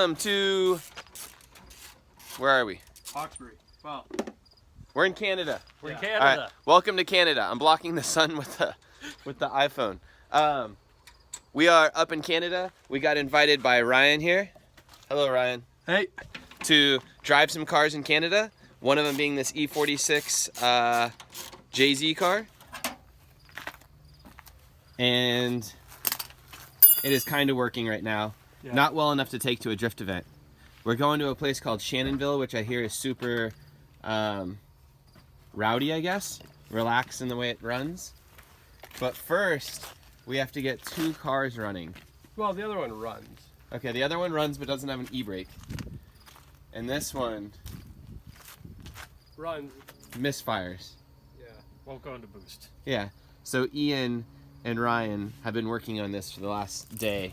Welcome to, where are we? Hawkesbury. Well, we're in Canada. We're in Canada. All right, welcome to Canada. I'm blocking the sun with the iPhone. We are up in Canada. We got invited by Ryan here. Hello, Ryan. hey. To drive some cars in Canada. One of them being this E46 JZ car. And it is kind of working right now. Yeah. Not well enough to take to a drift event. We're going to a place called Shannonville, which I hear is super rowdy, I guess. Relaxed in the way it runs. But first, we have to get 2 cars running. Well, the other one runs. Okay, the other one runs but doesn't have an e-brake. And this one runs. Misfires. Yeah. Won't go into boost. Yeah. So Ian and Ryan have been working on this for the last day.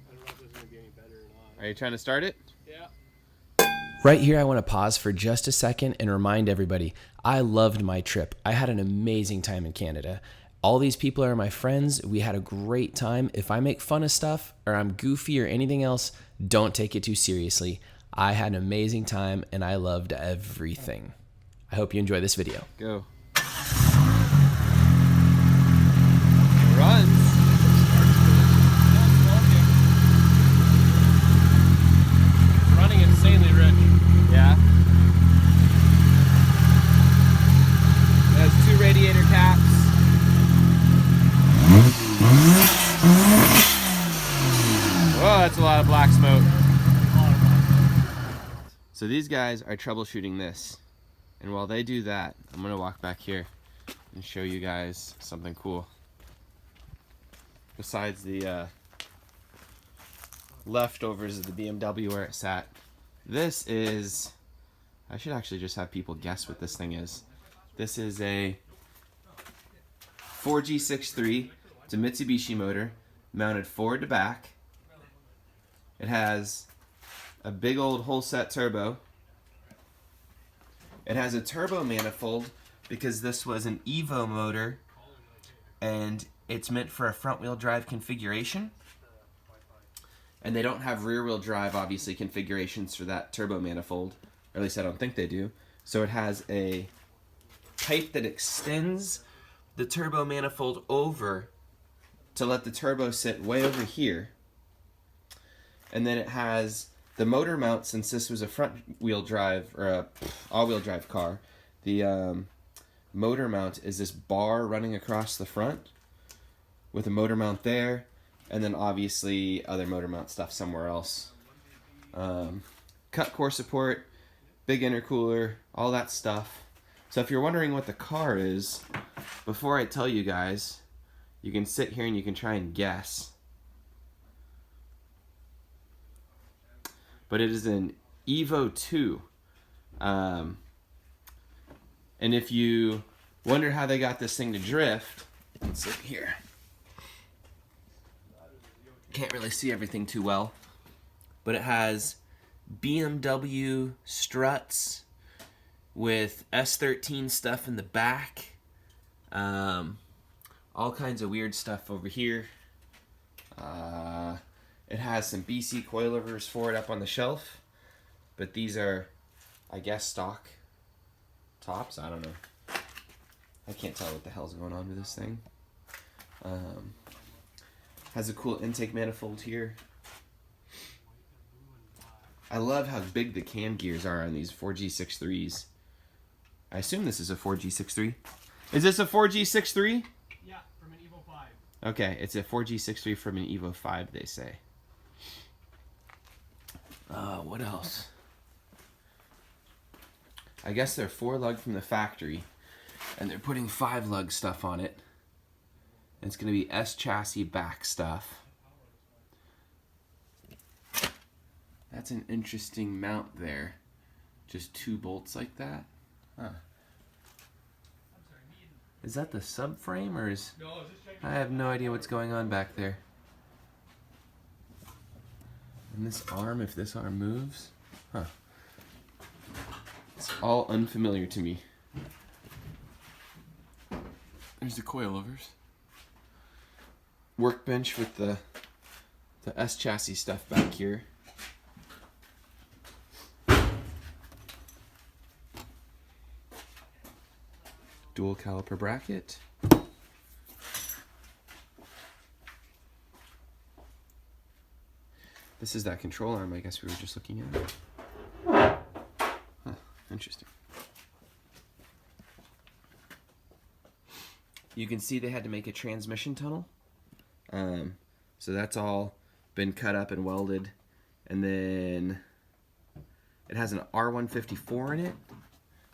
I don't know if this is going to be any better or not. Are you trying to start it? Yeah. Right here, I want to pause for just a second and remind everybody, I loved my trip. I had an amazing time in Canada. All these people are my friends. We had a great time. If I make fun of stuff or I'm goofy or anything else, don't take it too seriously. I had an amazing time and I loved everything. I hope you enjoy this video. Go. Runs. Running insanely rich. Yeah. It has 2 radiator caps. Whoa, that's a lot of black smoke. So these guys are troubleshooting this. And while they do that, I'm gonna walk back here and show you guys something cool. Besides the leftovers of the BMW where it sat. This is, I should actually just have people guess what this thing is. This is a 4G63. It's a Mitsubishi motor mounted forward to back. It has a big old whole set turbo. It has a turbo manifold because this was an Evo motor and it's meant for a front wheel drive configuration. And they don't have rear wheel drive, obviously, configurations for that turbo manifold. Or at least I don't think they do. So it has a pipe that extends the turbo manifold over to let the turbo sit way over here. And then it has the motor mount, since this was a front wheel drive or a all-wheel drive car. The motor mount is this bar running across the front with a motor mount there, and then obviously other motor mount stuff somewhere else. Cut core support, big intercooler, all that stuff. So if you're wondering what the car is, before I tell you guys, you can sit here and you can try and guess. But it is an Evo 2. And if you wonder how they got this thing to drift, let's look here. Can't really see everything too well, but it has BMW struts with S13 stuff in the back. All kinds of weird stuff over here. It has some BC coilovers for it up on the shelf, but these are, I guess, stock tops. I don't know. I can't tell what the hell's going on with this thing. Has a cool intake manifold here. I love how big the cam gears are on these 4G63s. I assume this is a 4G63. Is this a 4G63? Yeah, from an Evo 5. Okay, it's a 4G63 from an Evo 5, they say. What else? I guess they're 4-lug from the factory, and they're putting 5-lug stuff on it. And it's going to be S-chassis back stuff. That's an interesting mount there. Just 2 bolts like that. Huh. Is that the subframe, or is... I have no idea what's going on back there. And this arm, if this arm moves, huh. It's all unfamiliar to me. There's the coilovers. Workbench with the S chassis stuff back here. Dual caliper bracket. This is that control arm I guess we were just looking at. Huh, interesting. You can see they had to make a transmission tunnel. So that's all been cut up and welded. And then it has an R154 in it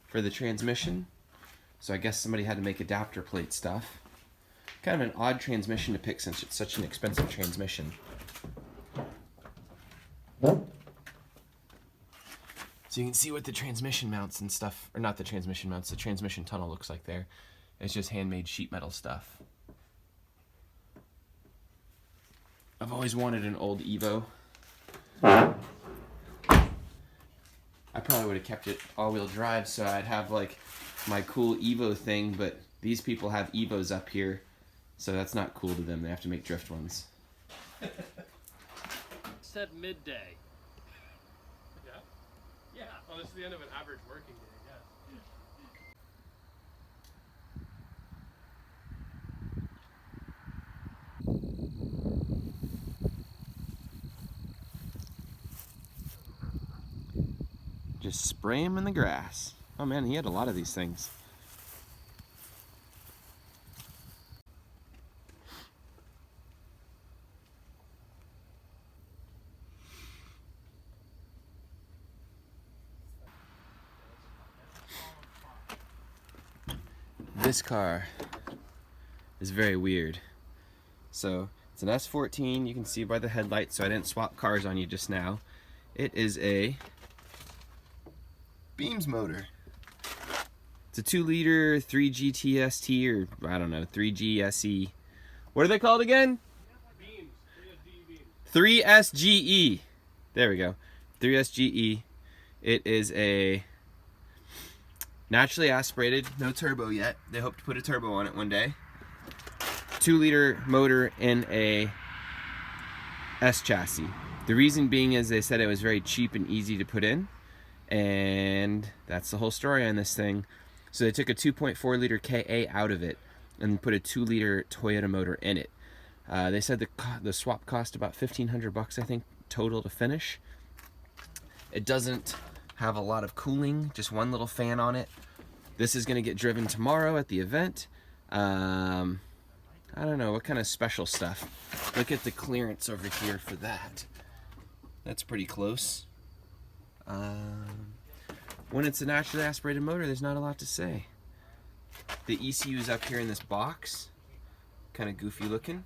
for the transmission. So I guess somebody had to make adapter plate stuff. Kind of an odd transmission to pick since it's such an expensive transmission. So you can see what the transmission mounts and stuff, or not the transmission mounts, the transmission tunnel looks like there. It's just handmade sheet metal stuff. I've always wanted an old Evo. I probably would have kept it all-wheel drive so I'd have like my cool Evo thing, but these people have Evos up here, so that's not cool to them. They have to make drift ones. Said midday. Yeah? Yeah. Oh, this is the end of an average working day, yes. Just spray him in the grass. Oh man, he had a lot of these things. This car is very weird. So it's an S14, you can see by the headlights, so I didn't swap cars on you just now. It is a Beams motor. It's a 2-liter 3GTST, or I don't know, 3GSE. What are they called again? Beams. 3SD beams. 3SGE. There we go. 3SGE. It is a naturally aspirated, no turbo yet. They hope to put a turbo on it one day. 2-liter motor in a S chassis. The reason being is they said it was very cheap and easy to put in, and that's the whole story on this thing. So they took a 2.4 liter KA out of it and put a 2-liter Toyota motor in it. They said the swap cost about $1,500, I think, total to finish. It doesn't have a lot of cooling, just one little fan on it. This is going to get driven tomorrow at the event. I don't know what kind of special stuff. Look at the clearance over here for that. That's pretty close. When it's a naturally aspirated motor, there's not a lot to say. The ECU is up here in this box, kind of goofy looking.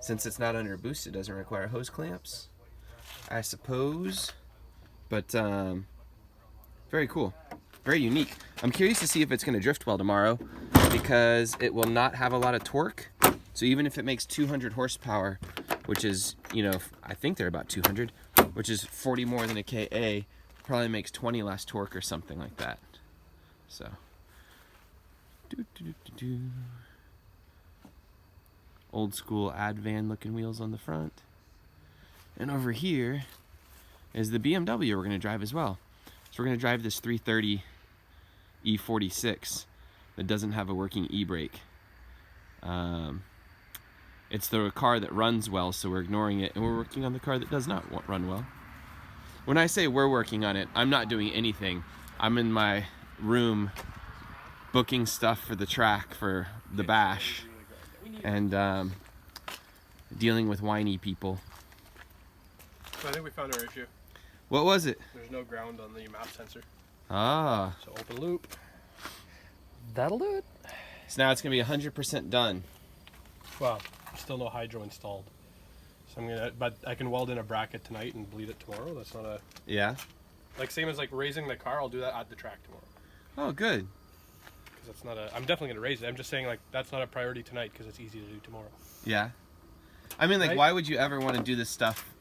Since it's not under boost, it doesn't require hose clamps, I suppose. But very cool, very unique. I'm curious to see if it's going to drift well tomorrow, because it will not have a lot of torque. So even if it makes 200 horsepower, which is, you know, I think they're about 200, which is 40 more than a KA, probably makes 20 less torque or something like that. So, old school Advan looking wheels on the front. And over here is the BMW we're going to drive as well. So we're going to drive this 330 E46 that doesn't have a working e-brake. It's the car that runs well, so we're ignoring it, and we're working on the car that does not run well. When I say we're working on it, I'm not doing anything. I'm in my room booking stuff for the track for the bash, and dealing with whiny people. So I think we found our issue. What was it? There's no ground on the map sensor. Ah. So open loop. That'll do it. So now it's going to be 100% done. Well, still no hydro installed. So I'm gonna, but I can weld in a bracket tonight and bleed it tomorrow. That's not a, Yeah? like same as like raising the car. I'll do that at the track tomorrow. Oh, good. Because that's not a, I'm definitely gonna raise it. I'm just saying like that's not a priority tonight because it's easy to do tomorrow. Yeah. I mean, like, Right? why would you ever want to do this stuff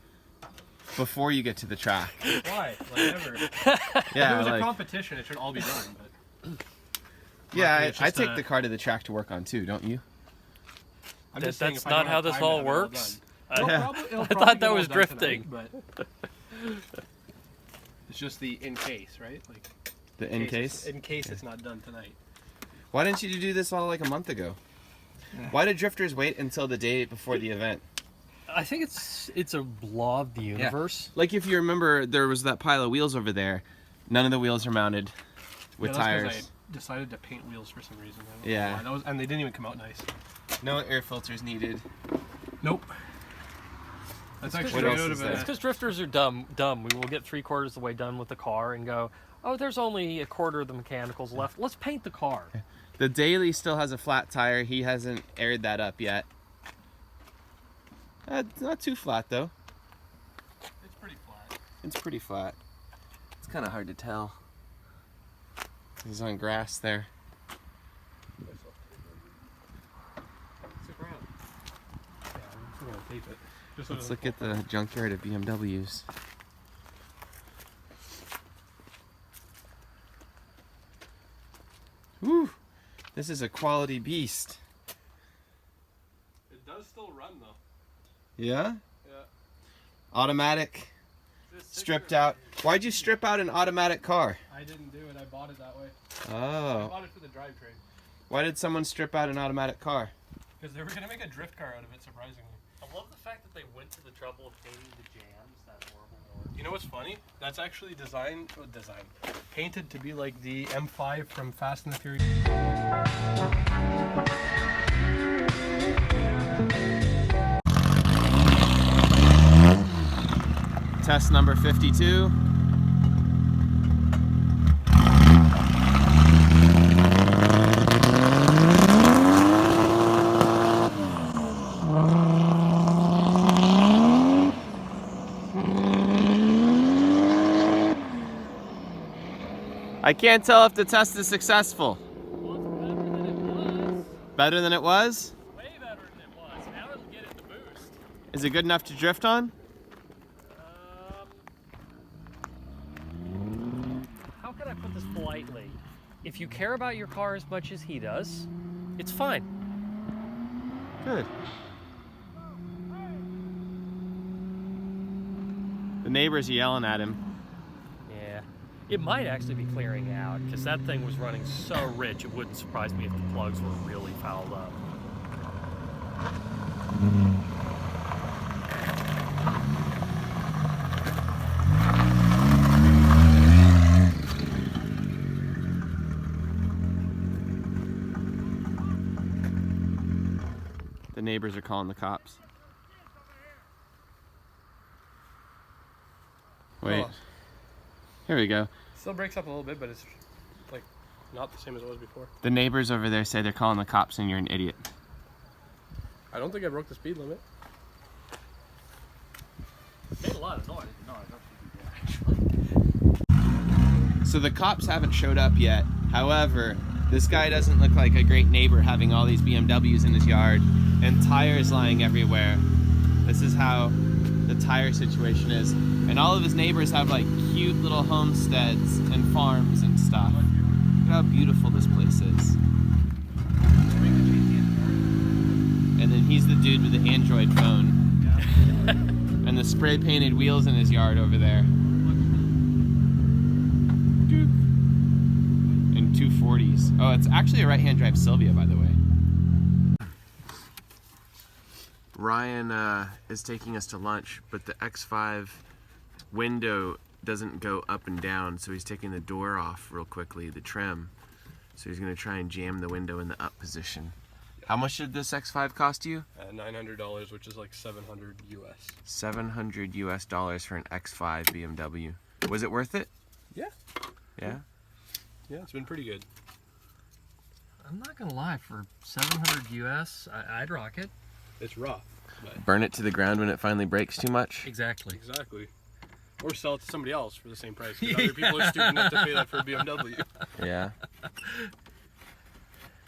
before you get to the track? Why? Like never. Yeah, if it was like, a competition, it should all be done. But yeah, it's I just take a- the car to the track to work on too, don't you? I'm That- just saying that's if I not don't how have this time all to have it works. done. I- It'll I probably thought that get all was done drifting. tonight, but it's just the in case, right? Like The in case? In case it's not done tonight. Why didn't you do this all like a month ago? Why did drifters wait until the day before the event? I think it's a law of the universe. Like if you remember, there was that pile of wheels over there. None of the wheels are mounted with tires. I decided to paint wheels for some reason. I don't Yeah. know why. And they didn't even come out nice. No air filters needed. Nope. That's actually What else good is of there? it. It's because drifters are dumb. We will get 3/4 of the way done with the car and go, oh, there's only 1/4 of the mechanicals left. Let's paint the car. The Daily still has a flat tire. He hasn't aired that up yet. It's not too flat though. It's pretty flat. It's pretty flat. It's kind of hard to tell. He's on grass there. Stick around. Yeah, I'm just gonna tape it. Just so Let's it look at the junkyard of BMWs. Whew. This is a quality beast. It does still run though. Yeah? Yeah. Automatic, stripped out. Why'd you strip out an automatic car? I didn't do it. I bought it that way. I Oh. bought it for the drivetrain Why did someone strip out an automatic car? because they were gonna make a drift car out of it. Surprisingly. I love the fact that they went to the trouble of painting the jams, that horrible word. You know what's funny? That's actually painted to be like the M5 from Fast and the Furious. Test number 52. I can't tell if the test is successful. Well, it's Better than it was? way better than it was. Now it'll get it the boost. Is it good enough to drift on? How can I put this politely? If you care about your car as much as he does, it's fine. Good. The neighbors are yelling at him. Yeah. It might actually be clearing out because that thing was running so rich it wouldn't surprise me if the plugs were really fouled up. The neighbors are calling the cops. Wait. Oh. Here we go. Still breaks up a little bit, but it's like not the same as it was before. The neighbors over there say they're calling the cops and you're an idiot. I don't think I broke the speed limit. Made a lot of noise. No, I So the cops haven't showed up yet. However, this guy doesn't look like a great neighbor having all these BMWs in his yard and tires lying everywhere. This is how the tire situation is. And all of his neighbors have like cute little homesteads and farms and stuff. Look how beautiful this place is. And then he's the dude with the Android phone. And the spray painted wheels in his yard over there. And 240s. Oh, it's actually a right-hand drive Sylvia, by the way. Ryan is taking us to lunch, but the X5 window doesn't go up and down, so he's taking the door off real quickly, the trim. So he's going to try and jam the window in the up position. How much did this X5 cost you? $900, which is like $700 US. $700 US for an X5 BMW. Was it worth it? Yeah. Yeah? Yeah, it's been pretty good. I'm not gonna lie, for $700 US, I'd rock it. It's rough. But Burn it to the ground when it finally breaks too much? Exactly. exactly. Or sell it to somebody else for the same price. 'Cause other people are stupid enough to pay that for a BMW. Yeah.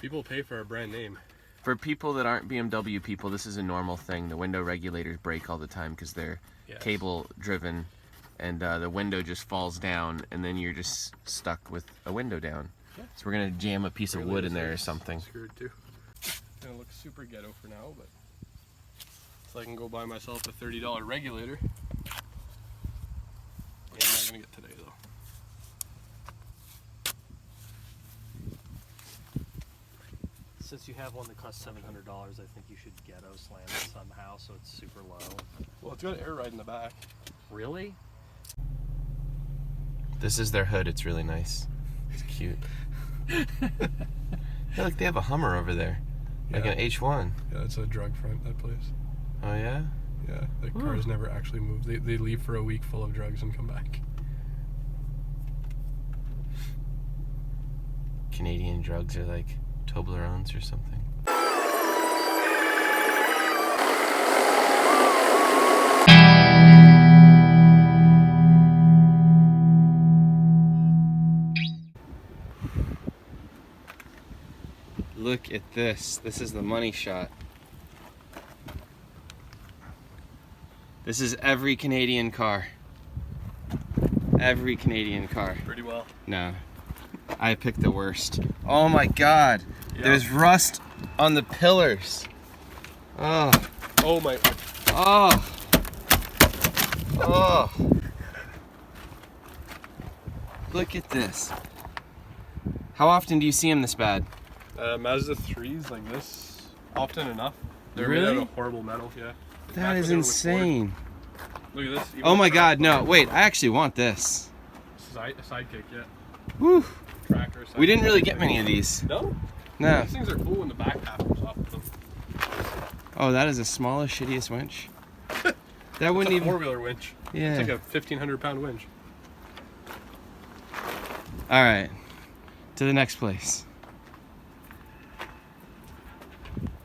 People pay for a brand name. For people that aren't BMW people, this is a normal thing. The window regulators break all the time because they're Yes. cable driven, and the window just falls down, and then you're just stuck with a window down. Yeah. So we're gonna jam a piece of wood in there or something. Screwed too. It's gonna look super ghetto for now, but so I can go buy myself a $30 regulator. Yeah, I'm not gonna get today though. since you have one that costs $700, I think you should ghetto slam it somehow so it's super low. Well, it's got an air ride in the back. Really? This is their hood. It's really nice. It's cute. Yeah, look, they have a Hummer over there. Like an H1. Yeah, it's a drug front, that place. Oh, yeah? Yeah, the cars never actually move. They leave for a week full of drugs and come back. Canadian drugs are like Toblerones or something. Look at this. This is the money shot. This is every Canadian car. Every Canadian car. Pretty well. No. I picked the worst. Oh my god. Yep. There's rust on the pillars. Oh. Oh my. Oh. Oh. Look at this. How often do you see them this bad? Mazda 3s like this, often enough. They're made Really? out of horrible metal, yeah. That is insane. Look at this. even Oh the my track god, no. buckle. Wait, I actually want this. Sidekick, yeah. Woo. Tracker. We didn't sidekick. really get many of these. No? No. These things are cool when the back half comes off of them. Oh, that is the smallest, shittiest winch. That wouldn't It's a even. four-wheeler winch. Yeah. It's like a 1,500-pound winch. All right. To the next place.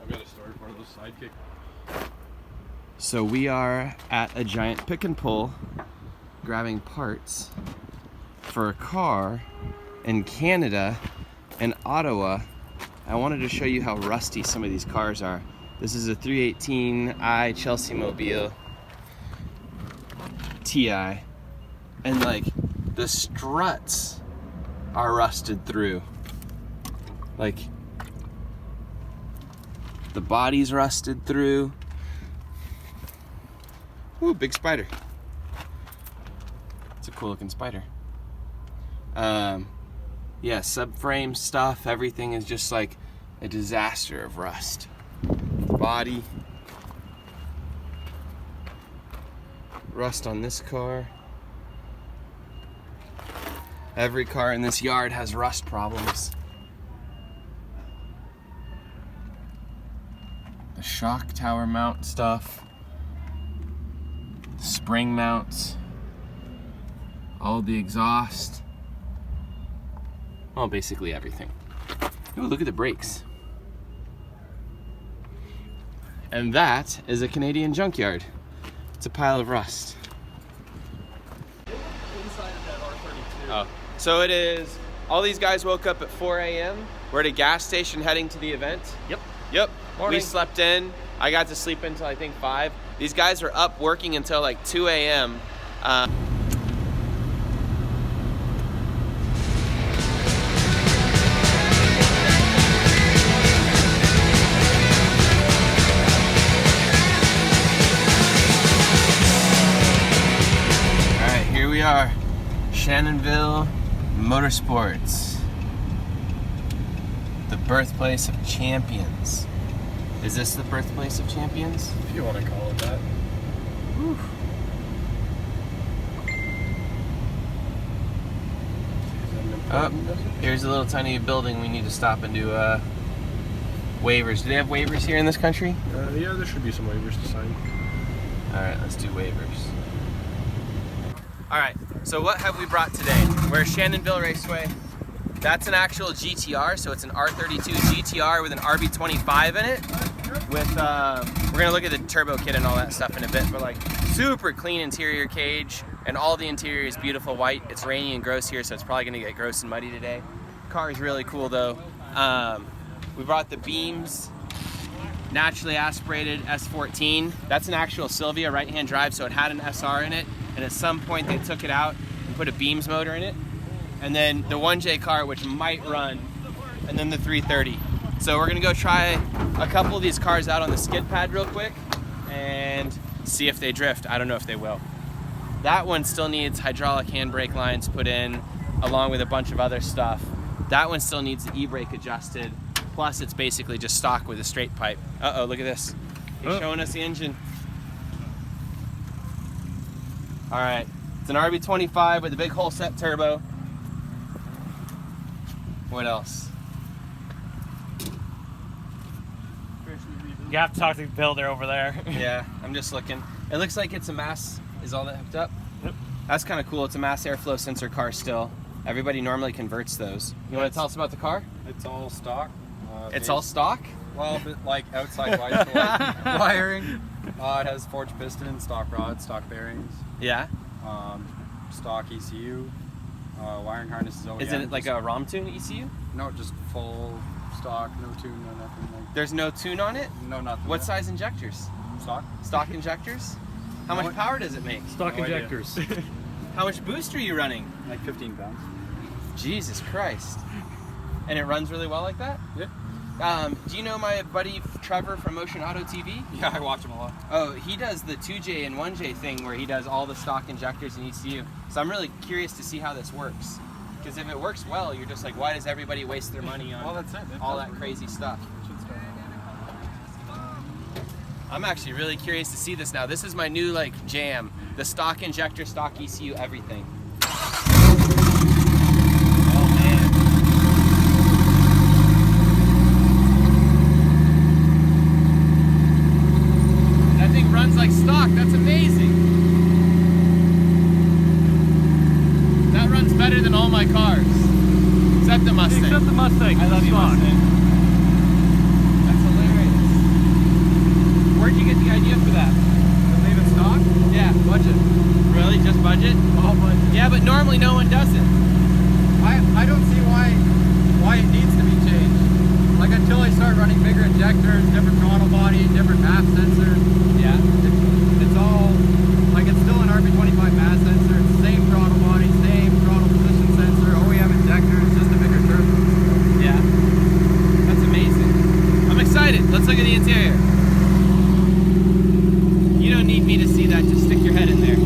I've got to start one of those sidekick. So we are at a giant pick and pull, grabbing parts for a car in Canada, in Ottawa. I wanted to show you how rusty some of these cars are. This is a 318i Chelsea Mobile TI, and like the struts are rusted through. Like the body's rusted through. Ooh, big spider. It's a cool looking spider. Yeah, subframe stuff, everything is just like a disaster of rust. Body. Rust on this car. Every car in this yard has rust problems. The shock tower mount stuff. Spring mounts. All the exhaust. Well, basically everything. Ooh, look at the brakes. And that is a Canadian junkyard. It's a pile of rust. Inside of that R32. Oh. So it is, all these guys woke up at 4 a.m. We're at a gas station heading to the event. Yep. Yep. Morning. We slept in. I got to sleep until I think 5. These guys are up working until like 2 a.m. Alright, here we are. Shannonville Motorsports. The birthplace of champions. Is this the birthplace of champions? If you want to call it that. Whew. Oh, here's a little tiny building we need to stop and do waivers. Do they have waivers here in this country? Yeah, there should be some waivers to sign. Alright, let's do waivers. Alright, so what have we brought today? We're at Shannonville Raceway. That's an actual GTR, so it's an R32 GTR with an RB25 in it. With, we're gonna look at the turbo kit and all that stuff in a bit, but like super clean interior cage, and all the interior is beautiful white. It's rainy and gross here, so it's probably gonna get gross and muddy today. Car is really cool though. We brought the beams, naturally aspirated S14. That's an actual Sylvia right-hand drive, so it had an SR in it, and at some point they took it out and put a beams motor in it. And then the 1J car, which might run, and then the 330. So we're gonna go try a couple of these cars out on the skid pad real quick and see if they drift. I don't know if they will. That one still needs hydraulic handbrake lines put in, along with a bunch of other stuff. That one still needs the e-brake adjusted. Plus, it's basically just stock with a straight pipe. Uh-oh, look at this. He's showing us the engine. All right, it's an RB25 with a big hole set turbo. What else? You have to talk to the builder over there. Yeah, I'm just looking. It looks like it's a mass, is all that hooked up? Yep. That's kind of cool. It's a mass airflow sensor car still. Everybody normally converts those. You want to tell us about the car? It's all stock. It's all stock? Well, but like outside wiring. It has forged piston, stock rods, stock bearings, Yeah. stock ECU, wiring harnesses OEM. Is it like a ROM tune ECU? No, just full stock, no tune, no nothing. There's no tune on it? No nothing. What size injectors? Stock? Stock injectors? How much power does it make? Stock No idea. injectors. How much boost are you running? Like 15 pounds. Jesus Christ. And it runs really well like that? Yeah. Do you know my buddy Trevor from Motion Auto TV? Yeah, I watch them a lot. Oh, he does the 2J and 1J thing where he does all the stock injectors and ECU. So I'm really curious to see how this works. Because if it works well, you're just like, why does everybody waste their money on Well, that's it. all that crazy stuff? I'm actually really curious to see this now. This is my new like jam. The stock injector, stock ECU, everything. Oh man. That thing runs like stock. That's amazing. That runs better than all my cars. Except the Mustang. Except the Mustang. I love you, Stock. Mustang. That's hilarious. Where'd you get the idea for that? To leave it stock? Yeah. Budget. Really? Just budget? All budget. Yeah, but normally no one does it. I don't see why it needs to be changed. Like until I start running bigger injectors, different throttle body, different mass sensors. Yeah. It's all like it's still an RB25 mass sensor. It's the same throttle body, same throttle position sensor, OEM injectors, just a bigger turbo. Yeah. That's amazing. I'm excited. Let's look at the interior. You don't need me to see that. Just stick your head in there.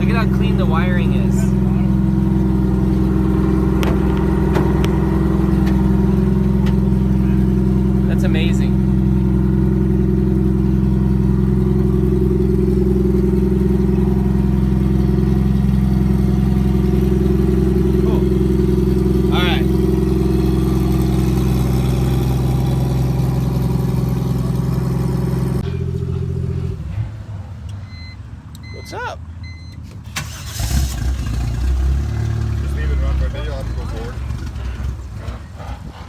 Look at how clean the wiring is. That's amazing. Cool. All right. What's up? Just leave it run for a bit, you'll have to go forward.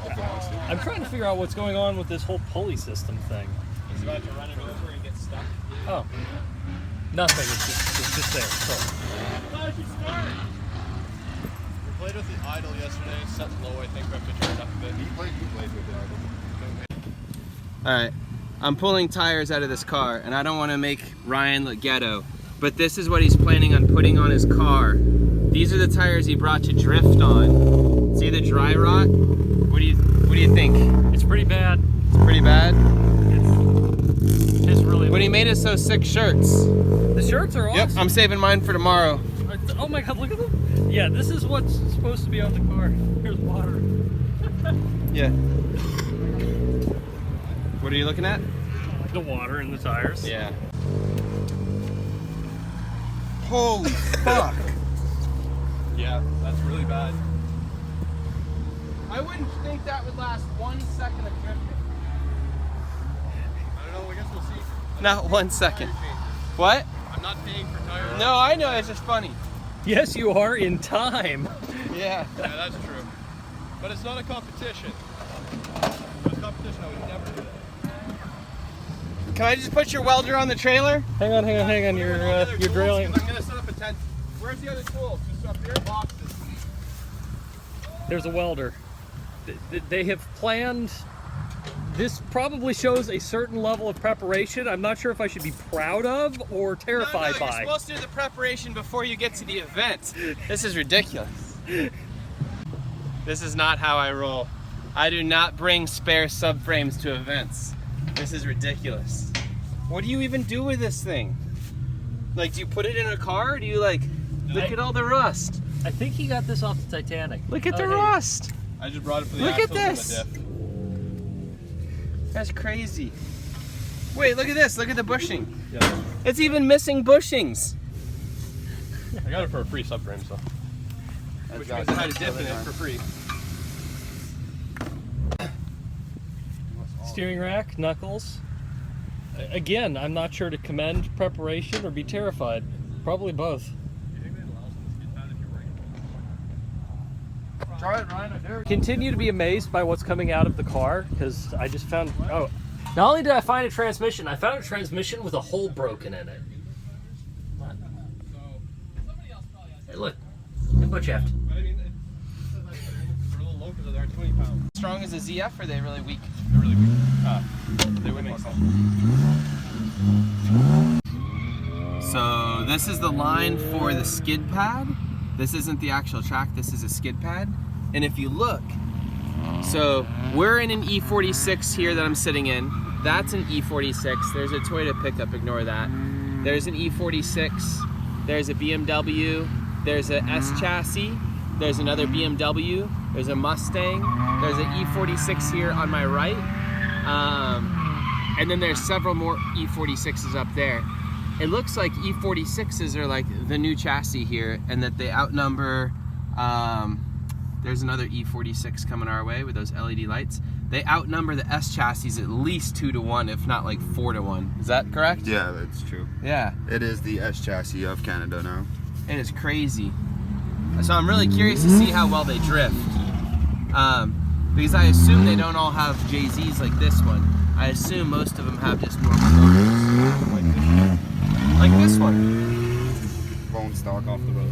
If it wants to. I'm trying to figure out what's going on with this whole pulley system thing. He's about to run it over and get stuck. Oh. Nothing. It's just there. So. We played with the idle yesterday, set low, I think we have to turn it up a bit. He played with the idle. Alright, I'm pulling tires out of this car, and I don't want to make Ryan look ghetto, but this is what he's planning on putting on his car. These are the tires he brought to drift on. See the dry rot? What do you think? It's pretty bad. It's pretty bad? It's really. But he made us those sick shirts. The shirts are awesome. Yep, I'm saving mine for tomorrow. Oh my god, look at them. Yeah, this is what's supposed to be on the car. Here's water. Yeah. What are you looking at? The water in the tires. Yeah. Holy fuck. Yeah, that's really bad. I wouldn't think that would last 1 second of drifting. I don't know, I guess we'll see. Not 1 second. What? I'm not paying for tires. No, I know, it's just funny. Yes, you are in time. Yeah. Yeah, that's true. But it's not a competition. If it was a competition, I would never do that. Can I just put your welder on the trailer? Hang on. You're drilling. I'm gonna set up a tent. Where's the other tools? Just up here? Boxes. There's a welder. They have planned. This probably shows a certain level of preparation. I'm not sure if I should be proud of or terrified You're by. supposed to do the preparation before you get to the event. This is ridiculous. This is not how I roll. I do not bring spare subframes to events. This is ridiculous. What do you even do with this thing? Like, do you put it in a car, or do you like, look at all the rust. I think he got this off the Titanic. Look at the hey. rust. I just brought it for the Look at axles and this. the diff. That's crazy. Wait, look at this. Look at the bushing. Yeah. It's even missing bushings. I got it for a free subframe, so. Which means I had a diff in it for free. Steering rack, knuckles. Again, I'm not sure to commend preparation or be terrified. Probably both. Try it, Ryan. I dare. Continue to be amazed by what's coming out of the car because I just found. Oh, not only did I find a transmission, I found a transmission with a hole broken in it. Hey, look, butt shaft. But I mean, they're a little low because they're 20 pounds. Strong as a ZF, or are they really weak? They're really weak. They would make sense. So this is the line for the skid pad. This isn't the actual track, this is a skid pad. And if you look, so we're in an E46 here that I'm sitting in. That's an E46. There's a Toyota pickup, ignore that. There's an E46. There's a BMW. There's a S chassis. There's another BMW. There's a Mustang. There's an E46 here on my right. And then there's several more E46s up there. It looks like E46s are like the new chassis here, and that they outnumber, there's another E46 coming our way with those LED lights. They outnumber the S chassis at least 2 to 1, if not like 4 to 1. Is that correct? Yeah, that's true. Yeah. It is the S chassis of Canada now. It is crazy. So I'm really curious to see how well they drift. Because I assume they don't all have JZs like this one. I assume most of them have just normal motors. Like this one. Bone stock off the road.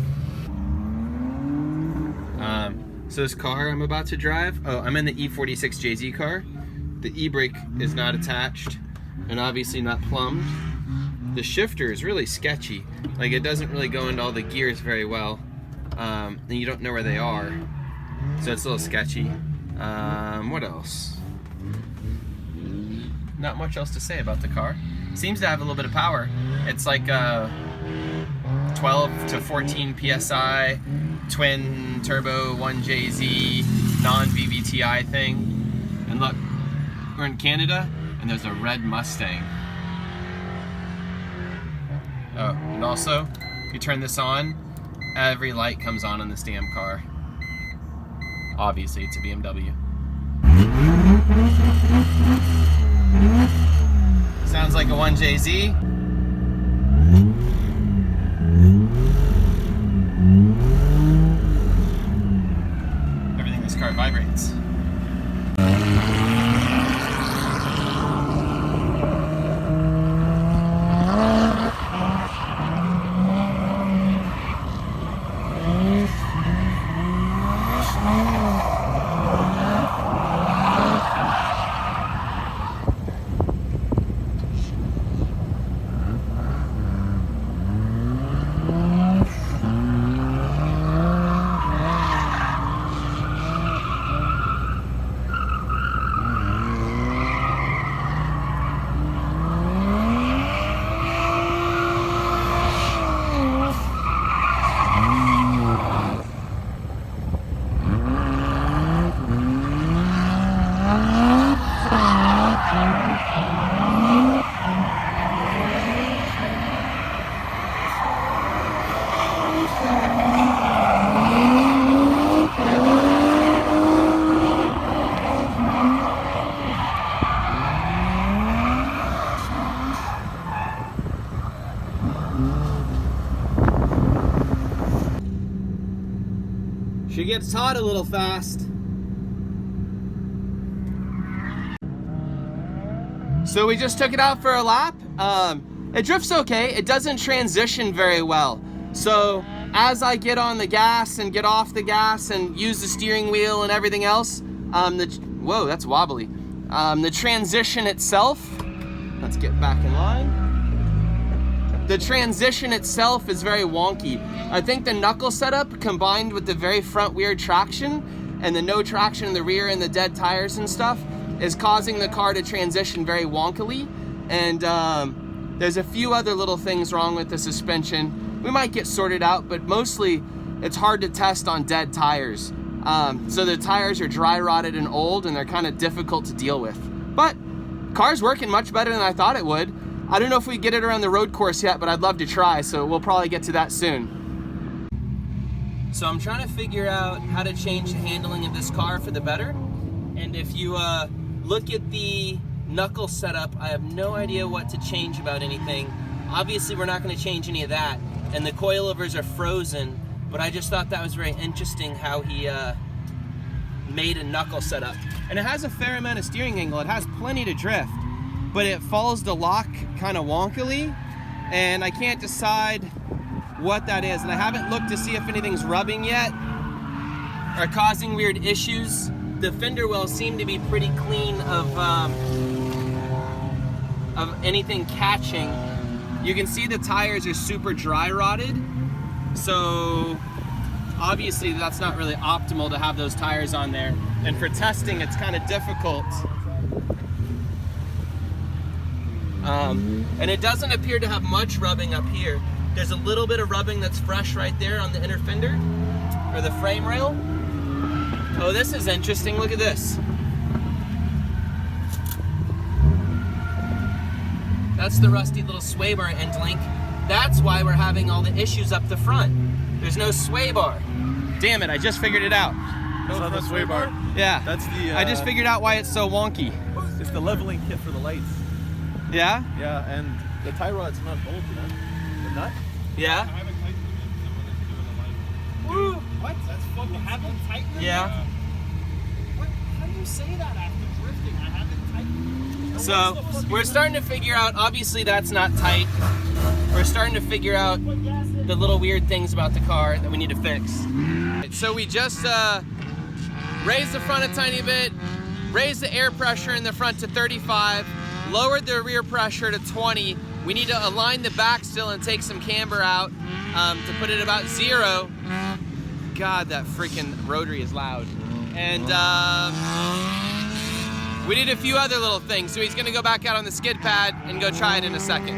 So this car I'm about to drive, I'm in the E46 JZ car. The e-brake is not attached and obviously not plumbed. The shifter is really sketchy. Like it doesn't really go into all the gears very well. And you don't know where they are. So it's a little sketchy. What else? Not much else to say about the car. Seems to have a little bit of power. It's like a 12 to 14 PSI, twin turbo 1JZ, non-VVTi thing. And look, we're in Canada and there's a red Mustang. Oh, and also, if you turn this on, every light comes on in this damn car. Obviously, it's a BMW. Sounds like a 1JZ. Everything in this car vibrates. She gets hot a little fast. So we just took it out for a lap. It drifts okay. It doesn't transition very well. So as I get on the gas and get off the gas and use the steering wheel and everything else, whoa, that's wobbly. The transition itself, let's get back in line. The transition itself is very wonky. I think the knuckle setup combined with the very front weird traction and the no traction in the rear and the dead tires and stuff is causing the car to transition very wonkily. And there's a few other little things wrong with the suspension. We might get sorted out, but mostly it's hard to test on dead tires. So the tires are dry rotted and old, and they're kind of difficult to deal with. But car's working much better than I thought it would. I don't know if we get it around the road course yet, but I'd love to try, so we'll probably get to that soon. So I'm trying to figure out how to change the handling of this car for the better. And if you look at the knuckle setup, I have no idea what to change about anything. Obviously, we're not going to change any of that. And the coilovers are frozen, but I just thought that was very interesting how he made a knuckle setup. And it has a fair amount of steering angle. It has plenty to drift, but it follows the lock kind of wonkily, and I can't decide what that is. And I haven't looked to see if anything's rubbing yet or causing weird issues. The fender wells seem to be pretty clean of anything catching. You can see the tires are super dry rotted, so obviously that's not really optimal to have those tires on there. And for testing, it's kind of difficult. And it doesn't appear to have much rubbing up here. There's a little bit of rubbing that's fresh right there on the inner fender, or the frame rail. Oh, this is interesting, look at this. That's the rusty little sway bar end link. That's why we're having all the issues up the front. There's no sway bar. Damn it, I just figured it out. That's not the sway bar. Yeah, That's the. I just figured out why it's so wonky. It's the leveling kit for the lights. Yeah? Yeah, and the tie rod's not bolted, huh? The nut? Yeah? Woo! What? That's fucking. You haven't tightened it? Yeah. What? How do you say that after drifting? I haven't tightened it. So, we're starting to figure out, obviously that's not tight. We're starting to figure out the little weird things about the car that we need to fix. So we just raised the front a tiny bit, raised the air pressure in the front to 35, lowered the rear pressure to 20. We need to align the back still and take some camber out to put it about 0. God, that freaking rotary is loud. And we did a few other little things. So he's gonna go back out on the skid pad and go try it in a second.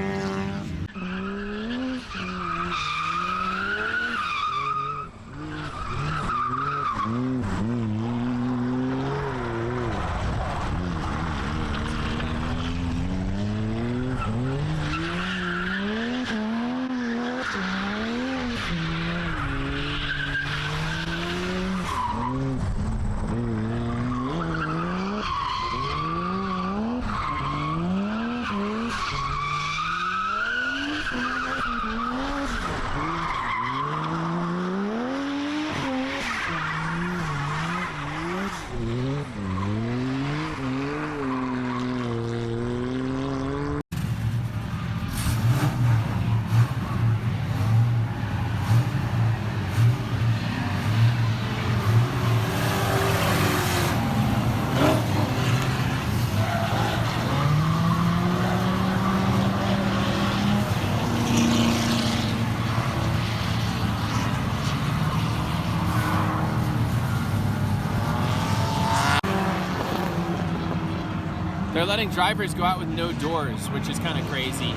They're letting drivers go out with no doors, which is kind of crazy.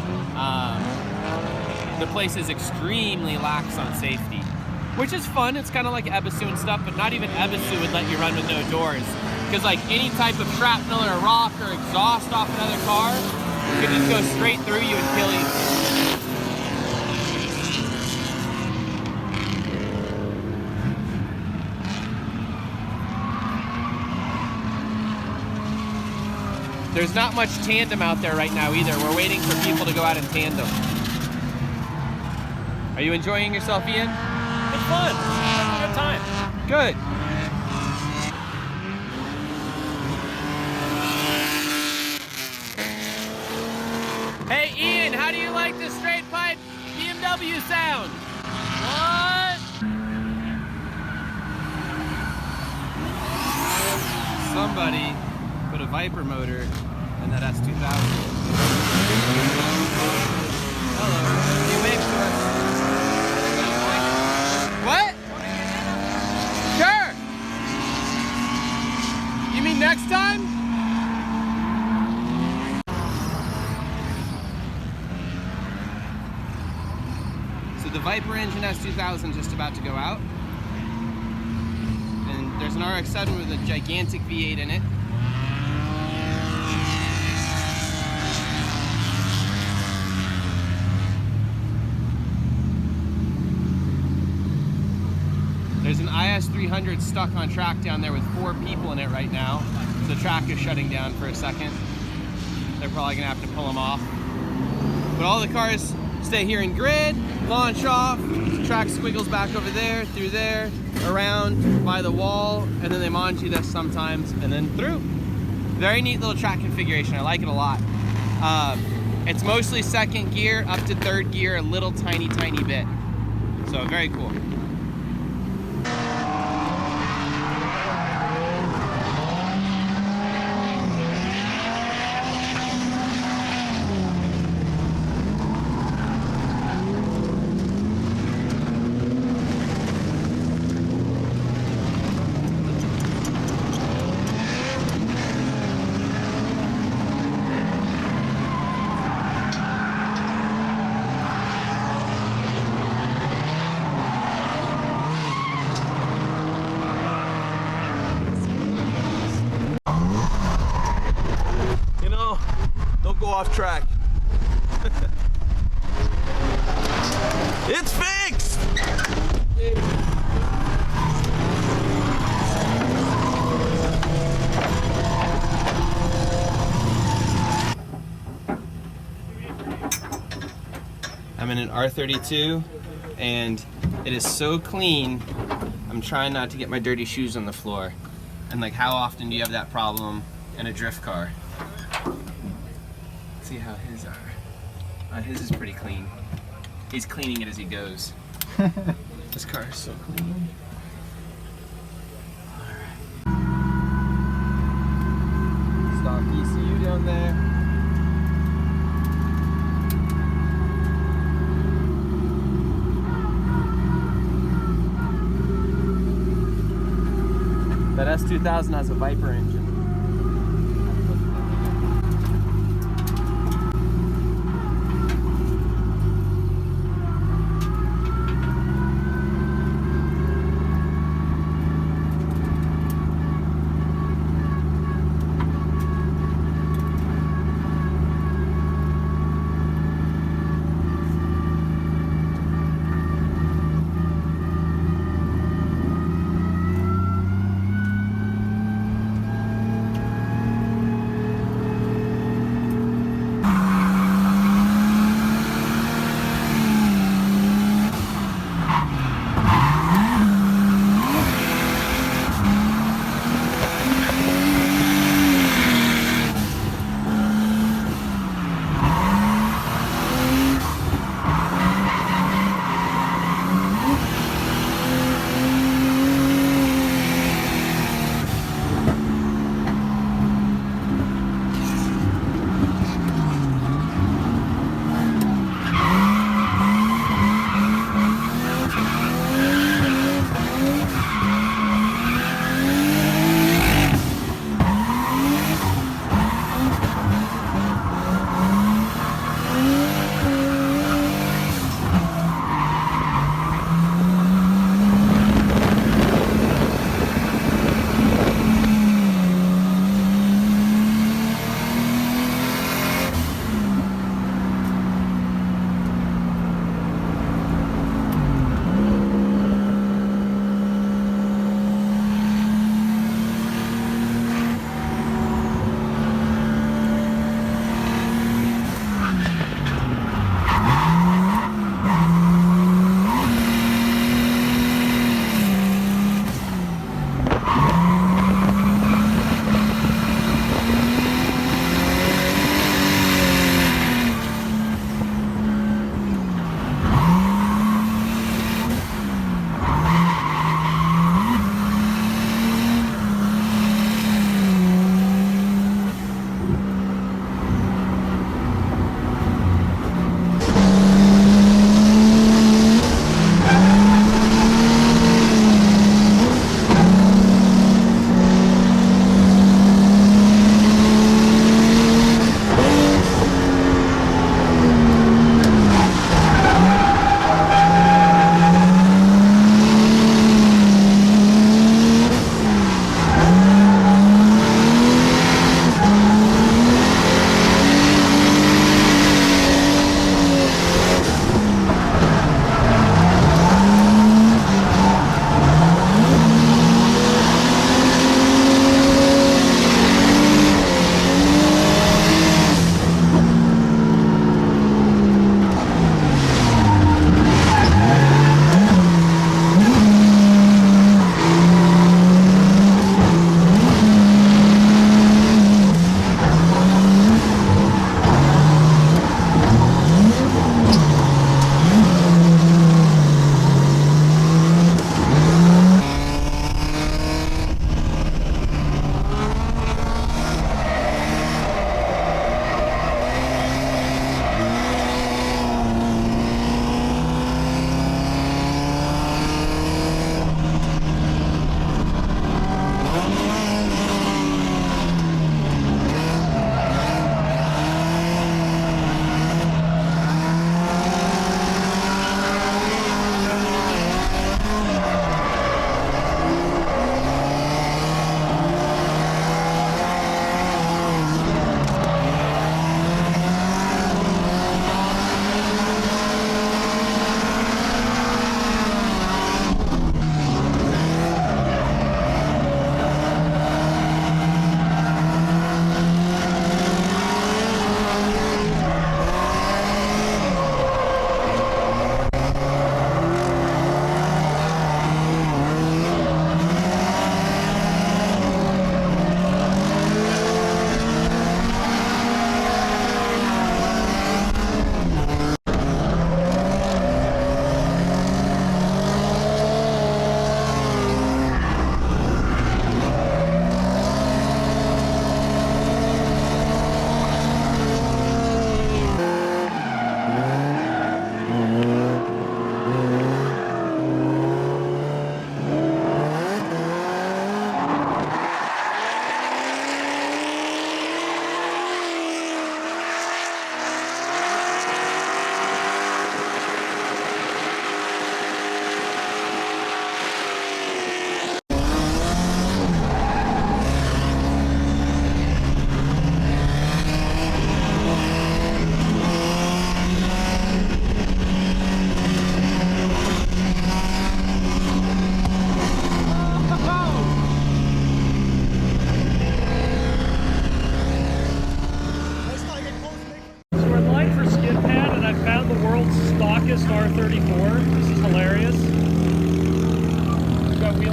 The place is extremely lax on safety, which is fun. It's kind of like Ebisu and stuff, but not even Ebisu would let you run with no doors. Because like any type of shrapnel or rock or exhaust off another car could just go straight through you and kill you. There's not much tandem out there right now either. We're waiting for people to go out in tandem. Are you enjoying yourself, Ian? It's fun. Having a good time. Good. Hey, Ian, how do you like the straight pipe BMW sound? What? Somebody put a Viper motor in that S2000. Hello. You make sure. What? Sure. You mean next time? So the Viper engine S2000 just about to go out. And There's an RX-7 with a gigantic V8 in it. There's an IS-300 stuck on track down there with 4 people in it right now. The track is shutting down for a second. They're probably gonna have to pull them off. But all the cars stay here in grid, launch off, track squiggles back over there, through there, around by the wall, and then they manji this sometimes, and then through. Very neat little track configuration. I like it a lot. It's mostly second gear up to third gear, a little tiny bit. So very cool. Don't go off track. It's fixed! I'm in an R32 and it is so clean. I'm trying not to get my dirty shoes on the floor. And like, how often do you have that problem in a drift car? Let's see how his are. His is pretty clean. He's cleaning it as he goes. This car is so clean. Alright. Stock ECU down there. That S2000 has a Viper engine.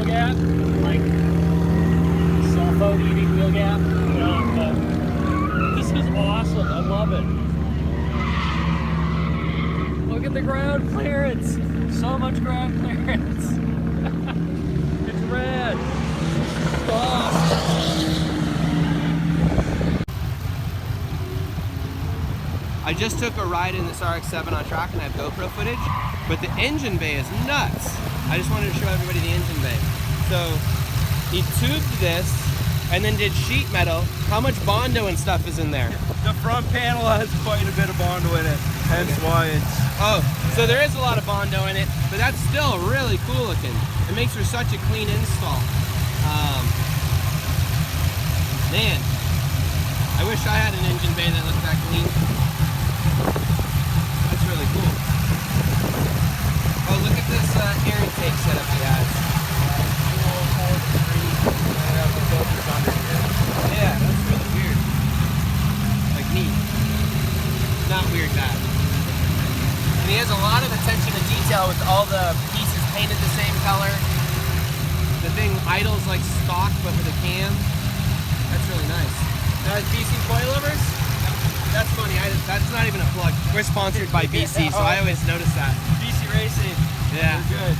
wheel gap, like cell phone eating wheel gap. But this is awesome. I love it. Look at the ground clearance. So much ground clearance. It's red. Awesome. I just took a ride in this RX-7 on track and I have GoPro footage, but the engine bay is nuts. I just wanted to show everybody the engine bay. So he tubed this and then did sheet metal. How much Bondo and stuff is in there? The front panel has quite a bit of Bondo in it, hence why it's... Oh, so there is a lot of Bondo in it, but that's still really cool looking. It makes for such a clean install. Man, I wish I had an engine bay that looked that clean. That's really cool. Oh, look at this air intake setup he has. Yeah, that's really weird. Like neat. Not weird, bad. And he has a lot of attention to detail with all the pieces painted the same color. The thing idles like stock, but with a cam. That's really nice. That has BC coilovers? That's funny. That's not even a plug. We're sponsored by BC, so I always notice that. BC Racing. Yeah. We're good.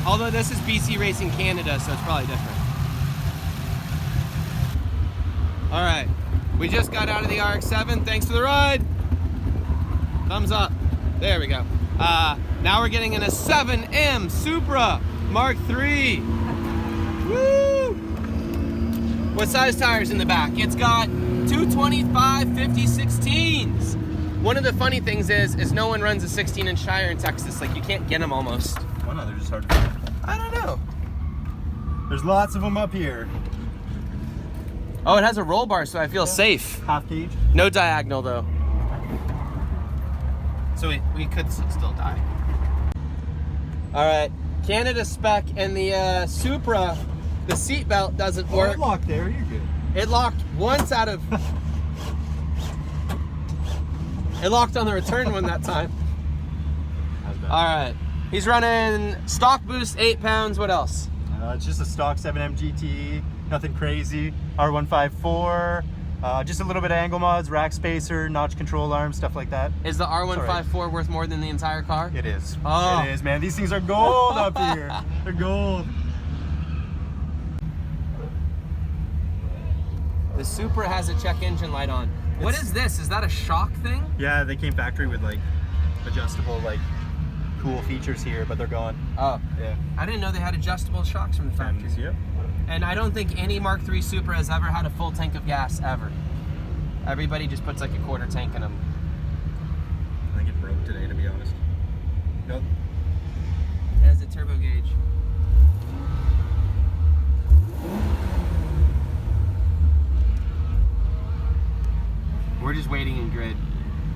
Although this is BC Racing Canada, so it's probably different. All right. We just got out of the RX-7. Thanks for the ride. Thumbs up. There we go. Now we're getting in a 7M Supra Mark III. Woo! What size tires in the back? It's got 225 50 16s. One of the funny things is no one runs a 16-inch tire in Texas. Like, you can't get them almost. Why not? They're just hard to find. I don't know. There's lots of them up here. Oh, it has a roll bar, so I feel safe. Half gauge. No diagonal, though. So we could still die. All right, Canada spec and the Supra, the seatbelt doesn't work. It locked there, you're good. It locked once out of... It locked on the return one that time. All right, he's running stock boost, 8 pounds. What else? It's just a stock 7M GT, nothing crazy. R154, just a little bit of angle mods, rack spacer, notch control arm, stuff like that. Is the R154 worth more than the entire car? It is. Oh. It is, man. These things are gold up here. They're gold. The Supra has a check engine light on. What is this? Is that a shock thing? Yeah, they came factory with like adjustable, like cool features here, but they're gone. Oh. Yeah. I didn't know they had adjustable shocks from the factory. Yep. And I don't think any Mark III Supra has ever had a full tank of gas, ever. Everybody just puts like a quarter tank in them. I think it broke today, to be honest. Nope. It has a turbo gauge. We're just waiting in grid.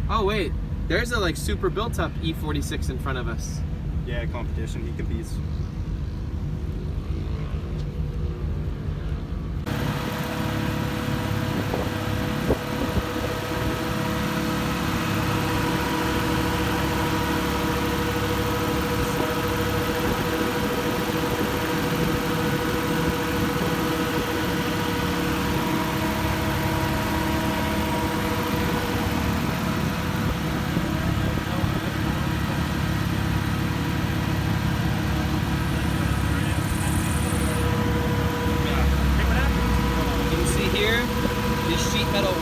Oh wait, there's a like super built up E46 in front of us. Yeah, competition, he competes.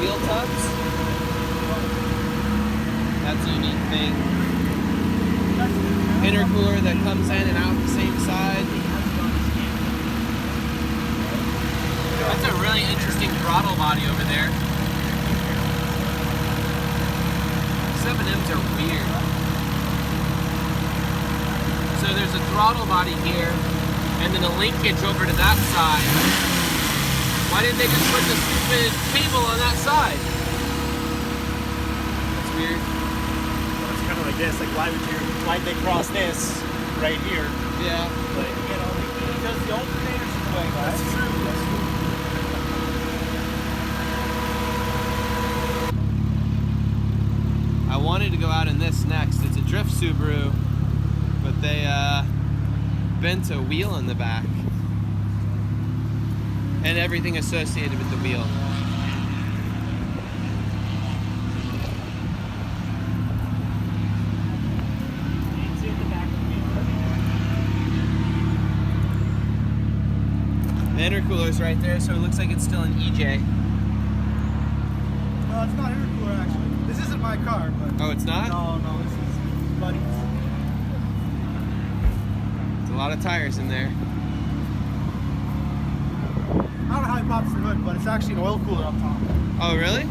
Wheel tubs. That's a unique thing. Intercooler that comes in and out the same side. That's a really interesting throttle body over there. 7Ms are weird. So there's a throttle body here, and then a linkage over to that side. Why didn't they just put the stupid cable on that side? That's weird. Well, it's kind of like this. Like, why'd they cross this right here? Yeah. Like, you know, because the alternator's in the way, guys. That's true. That's true. I wanted to go out in this next. It's a drift Subaru, but they bent a wheel in the back. And everything associated with the wheel. The intercooler's right there, so it looks like it's still an EJ. No, it's not intercooler actually. This isn't my car, but... Oh, it's not? No, this is Buddy's. There's a lot of tires in there. I don't know how he pops the hood, but it's actually an oil cooler up top. Oh, really?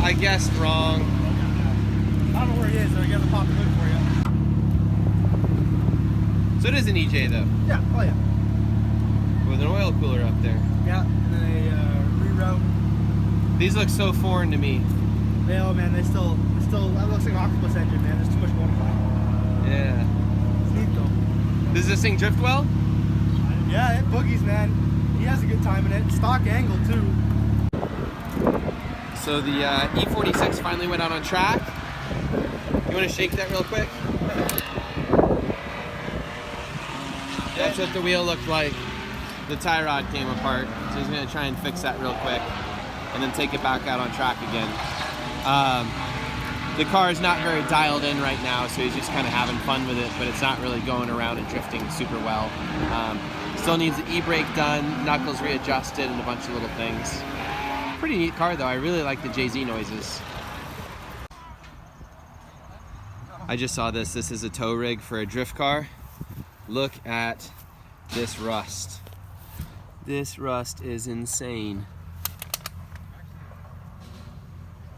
I guessed wrong. I don't know where he is, so I guess I'll pop the hood for you. So it is an EJ though, Yeah, oh yeah. with an oil cooler up there. Yeah, and then they reroute. These look so foreign to me. Yeah, oh man, they still, that looks like an octopus engine, man. There's too much going on. Yeah. It's neat though. Does this thing drift well? Yeah, it boogies, man. He has a good time in it. Stock angle too. So the E46 finally went out on track. You want to shake that real quick? That's what the wheel looked like. The tie rod came apart, so he's going to try and fix that real quick and then take it back out on track again. The car is not very dialed in right now, so he's just kind of having fun with it, but it's not really going around and drifting super well. Still needs the e-brake done, knuckles readjusted, and a bunch of little things. Pretty neat car though. I really like the JZ noises. I just saw this. This is a tow rig for a drift car. Look at this rust. This rust is insane.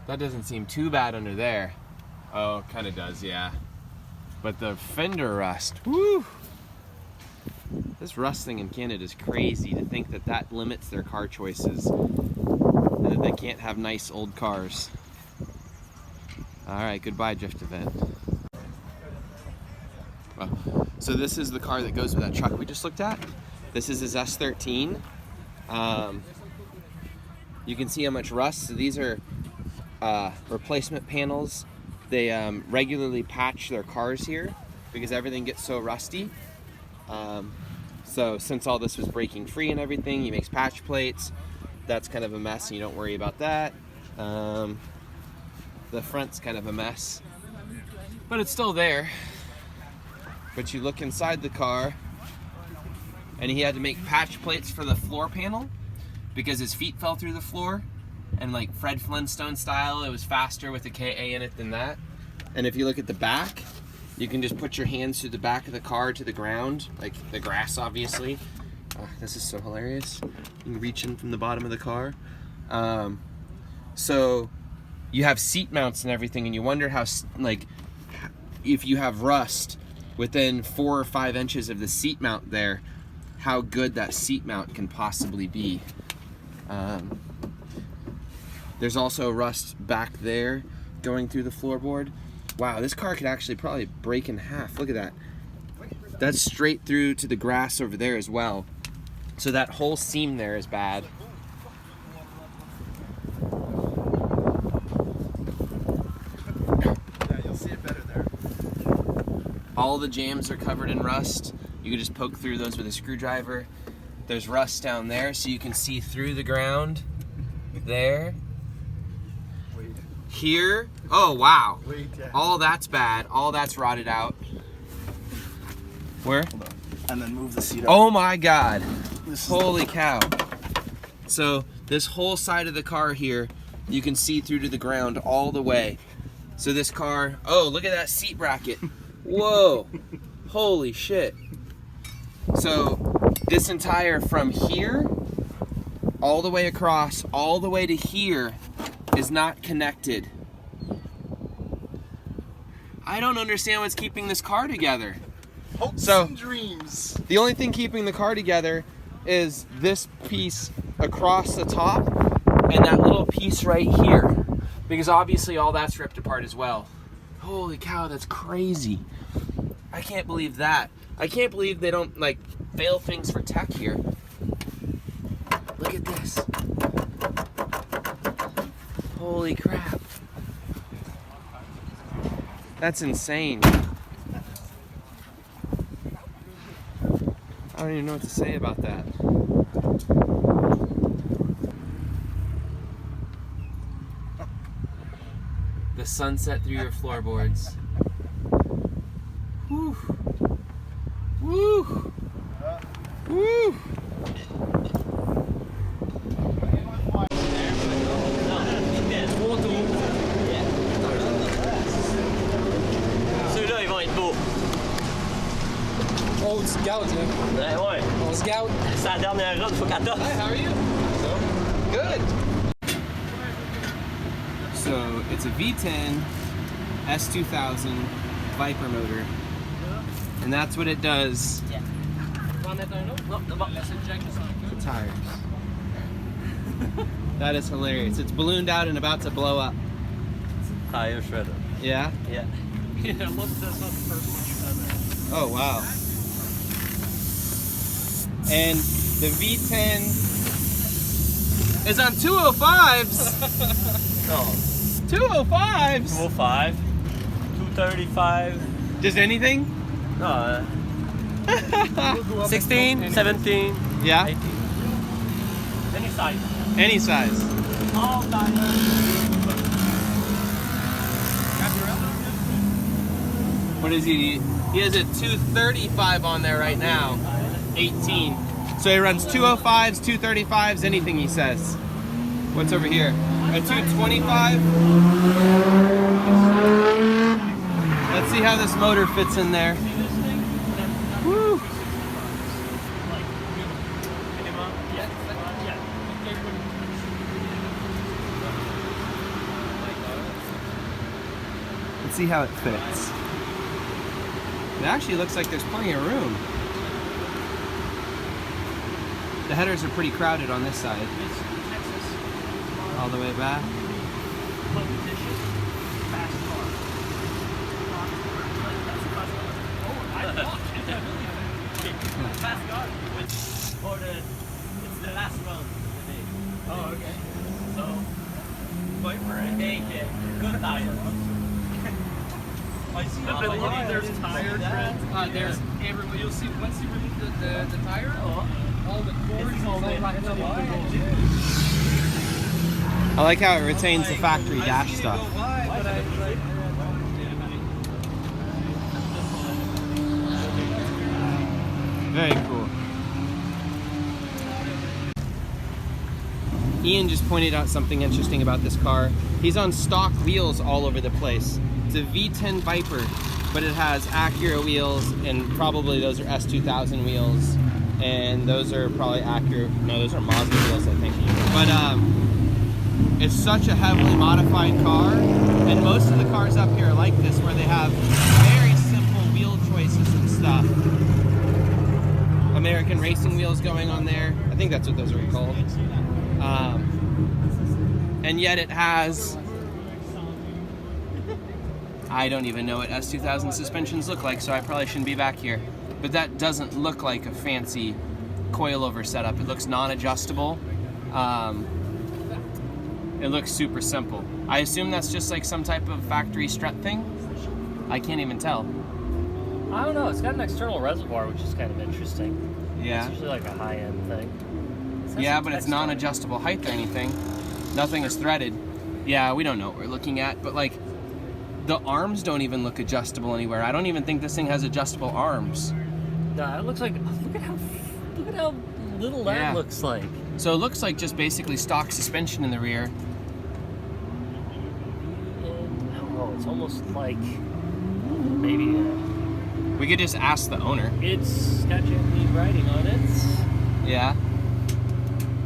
That doesn't seem too bad under there. Oh, kind of does, yeah. But the fender rust, woo! This rust thing in Canada is crazy, to think that that limits their car choices and that they can't have nice old cars. Alright, goodbye drift event. Well, so this is the car that goes with that truck we just looked at. This is his S13. You can see how much rust. So these are replacement panels. They regularly patch their cars here because everything gets so rusty. So since all this was breaking free and everything, he makes patch plates. That's kind of a mess, and you don't worry about that. The front's kind of a mess, but it's still there. But you look inside the car, and he had to make patch plates for the floor panel because his feet fell through the floor, and like Fred Flintstone style, it was faster with a KA in it than that. And if you look at the back, you can just put your hands through the back of the car to the ground, like the grass, obviously. This is so hilarious. You can reach in from the bottom of the car. So you have seat mounts and everything, and you wonder how, like, if you have rust within 4 or 5 inches of the seat mount there, how good that seat mount can possibly be. There's also rust back there going through the floorboard. Wow, this car could actually probably break in half. Look at that. That's straight through to the grass over there as well. So that whole seam there is bad. Yeah, you'll see it better there. All the jams are covered in rust. You can just poke through those with a screwdriver. There's rust down there, so you can see through the ground. There. Here. Oh, wow. All that's bad. All that's rotted out. Where? And then move the seat up. Oh my God. Holy cow. So this whole side of the car here, you can see through to the ground all the way. So this car, oh, look at that seat bracket. Whoa. Holy shit. So this entire from here all the way across, all the way to here is not connected. I don't understand what's keeping this car together. Hopes and dreams. The only thing keeping the car together is this piece across the top and that little piece right here, because obviously all that's ripped apart as well. Holy cow, that's crazy. I can't believe that. I can't believe they don't like fail things for tech here. Look at this. Holy crap. That's insane. I don't even know what to say about that. The sunset through your floorboards. Woo! Woo! Woo! Ceux-là, ils vont être beaux. Old Scout, là. Ouais. Old Scout. C'est la dernière run, faut qu'elle torse. Hi, how are you? Good. So it's a V10 S2000 Viper motor, and that's what it does to tires. That is hilarious. It's ballooned out and about to blow up. Tire shredder. Yeah? Yeah. Yeah, look, that's not the first one you've done there. Oh, wow. And the V10 is on 205s. No. 205s? 205, 235. Just anything? No. 16, 17, Yeah? 18. Any size. Any size. All tires. What is he? He has a 235 on there right now. 18. So he runs 205s, 235s, anything he says. What's over here? A 225. Let's see how this motor fits in there. Woo! Let's see how it fits. It actually looks like there's plenty of room. The headers are pretty crowded on this side. All the way back. It's the last run today. Oh, okay. So, Viper, I think good tire. I believe there's tire treads. There's everywhere. You'll see once you remove the tire, all the cords all right in the line. I like how it retains the factory dash stuff. Very cool. Ian just pointed out something interesting about this car. He's on stock wheels all over the place. It's a V10 Viper, but it has Acura wheels, and probably those are S2000 wheels, and those are probably Acura. No, those are Mazda wheels, I think. But it's such a heavily modified car, and most of the cars up here are like this, where they have very simple wheel choices and stuff. American racing wheels going on there. I think that's what those are called. And yet it has, I don't even know what S2000 suspensions look like, so I probably shouldn't be back here. But that doesn't look like a fancy coilover setup. It looks non-adjustable. It looks super simple. I assume that's just like some type of factory strut thing. I can't even tell. I don't know. It's got an external reservoir, which is kind of interesting. Yeah. It's usually like a high-end thing. Yeah, but it's non-adjustable height or anything. Nothing is threaded. Yeah, we don't know what we're looking at, but like the arms don't even look adjustable anywhere. I don't even think this thing has adjustable arms. No, it looks like, look at how little that looks like. So it looks like just basically stock suspension in the rear. Oh, it's almost like maybe we could just ask the owner. It's got Japanese writing on it. Yeah.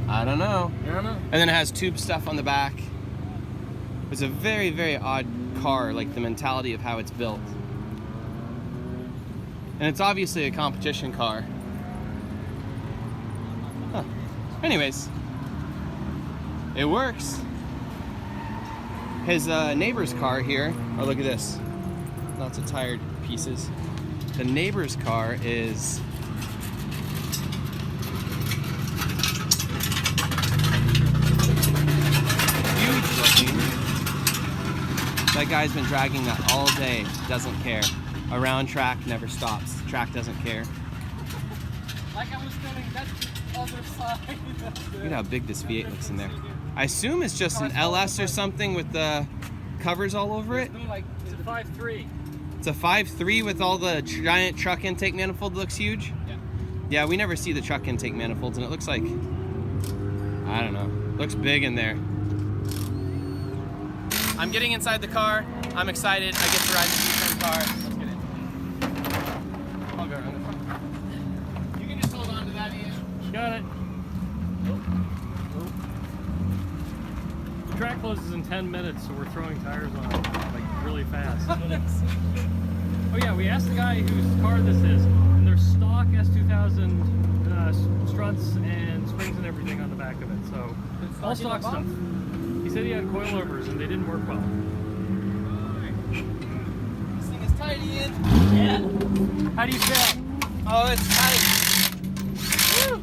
I don't know. I don't know. And then it has tube stuff on the back. It's a very, very odd car, like the mentality of how it's built. And it's obviously a competition car. Huh. Anyways, it works. His neighbor's car here, oh look at this, lots of tired pieces. The neighbor's car is huge looking. That guy's been dragging that all day, doesn't care. Around track, never stops. Track doesn't care. Like I was feeling that other side. Look at how big this V8 looks in there. I assume it's just an LS or something with the covers all over it. It's a 5.3. It's a 5.3 with all the giant truck intake manifold. Looks huge. Yeah. Yeah, we never see the truck intake manifolds, and it looks like, I don't know, looks big in there. I'm getting inside the car. I'm excited. I get to ride the U-turn car. Let's get in. I'll go around the front. You can just hold on to that, Ian. Got it. The track closes in 10 minutes, so we're throwing tires on it like really fast. Oh yeah, we asked the guy whose car this is, and there's stock S2000 struts and springs and everything on the back of it, so all stock stuff. He said he had coilovers and they didn't work well. This thing is tight, Ian. Yeah. How do you feel? Oh, it's tight. Woo.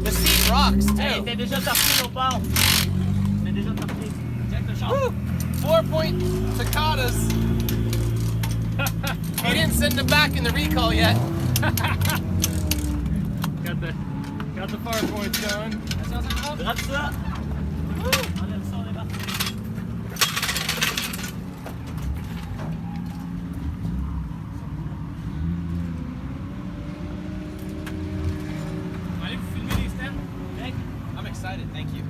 The seat rocks, too. Hey, t'es déjà sorti nos portes. T'es déjà sorti. Check the shop. Woo. 4-point cicadas. He didn't send them back in the recall yet. Got the far points going. Drop ça. Enlève ça, on est parti. Allez, vous filmer les stems? I'm excited, thank you.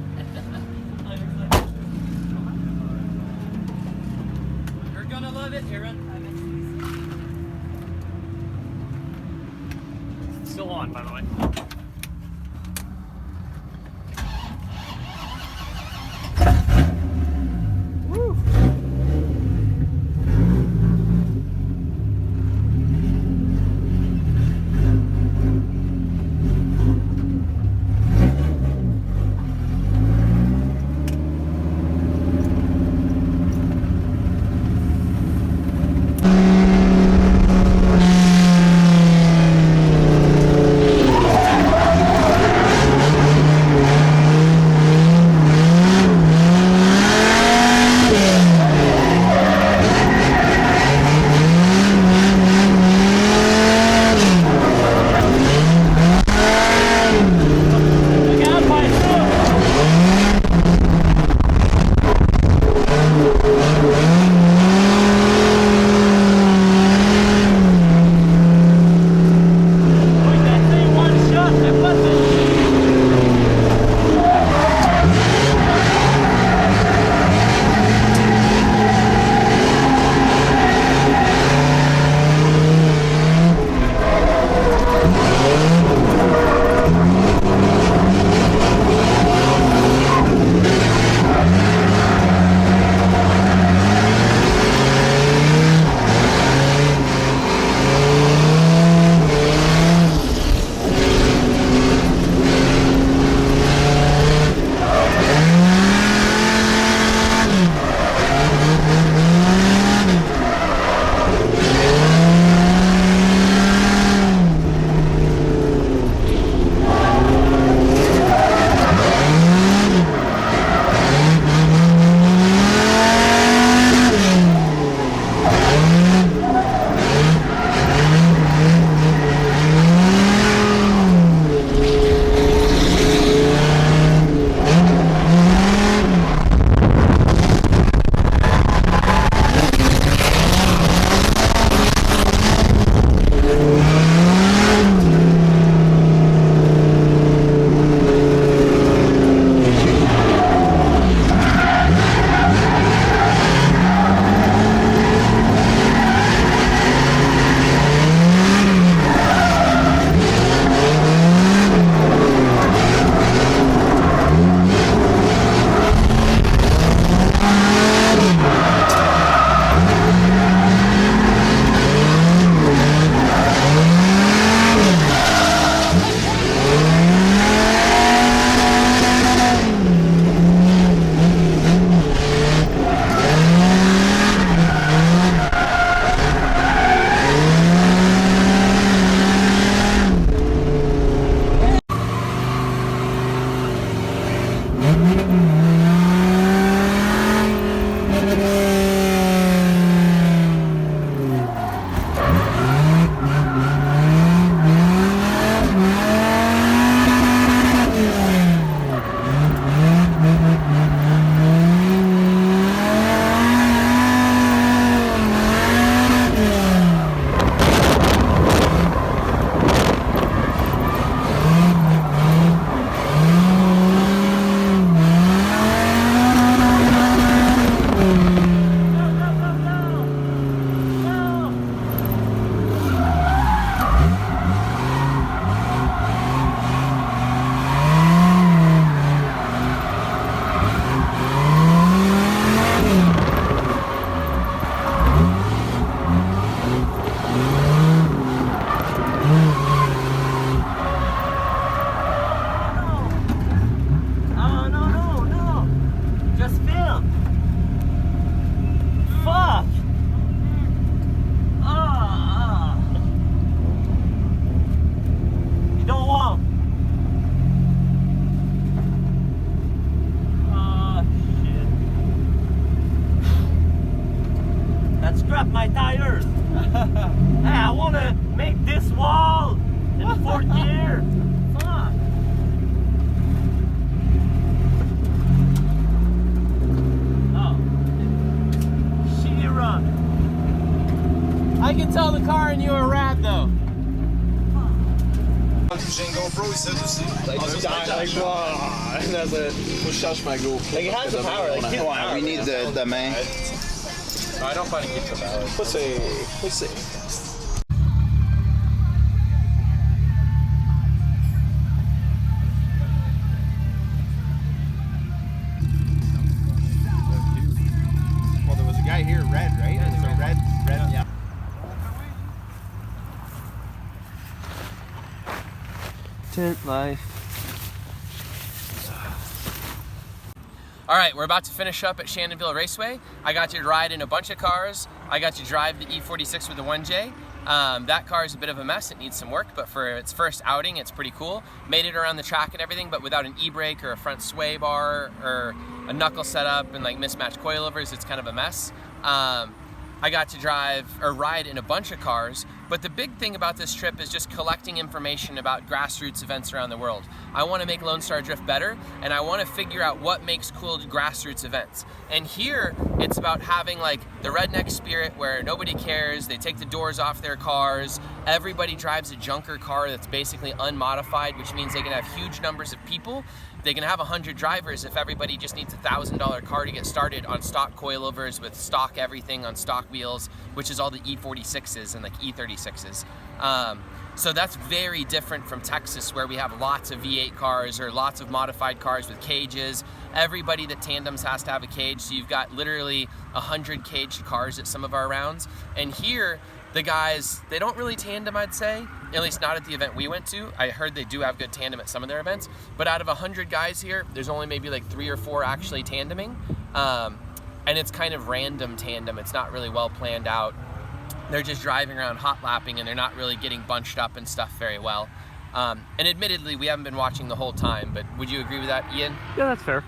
You're gonna love it, Aaron. Still on, by the way. fourth gear. Fuck. Oh. She-ra. I can tell the car and you are rad though. We need the main. I don't find it keeps the balance. Let's see. Well, there was a guy here, red, right? It was a red, yeah. Tent life. All right, we're about to finish up at Shannonville Raceway. I got to ride in a bunch of cars. I got to drive the E46 with the 1J. That car is a bit of a mess. It needs some work, but for its first outing, it's pretty cool. Made it around the track and everything, but without an e-brake or a front sway bar or a knuckle setup and like mismatched coilovers, it's kind of a mess. I got to drive or ride in a bunch of cars, but the big thing about this trip is just collecting information about grassroots events around the world. I want to make Lone Star Drift better, and I want to figure out what makes cool grassroots events. And here, it's about having like the redneck spirit where nobody cares, they take the doors off their cars, everybody drives a junker car that's basically unmodified, which means they can have huge numbers of people. They can have 100 drivers if everybody just needs a $1,000 car to get started on stock coilovers with stock everything on stock wheels, which is all the E46s and like E36s. So that's very different from Texas, where we have lots of V8 cars or lots of modified cars with cages. Everybody that tandems has to have a cage, so you've got literally 100 caged cars at some of our rounds. And here, the guys, they don't really tandem, I'd say, at least not at the event we went to. I heard they do have good tandem at some of their events, but out of 100 guys here, there's only maybe like 3 or 4 actually tandeming. And it's kind of random tandem. It's not really well planned out. They're just driving around hot lapping and they're not really getting bunched up and stuff very well. And admittedly, we haven't been watching the whole time, but would you agree with that, Ian? Yeah, that's fair.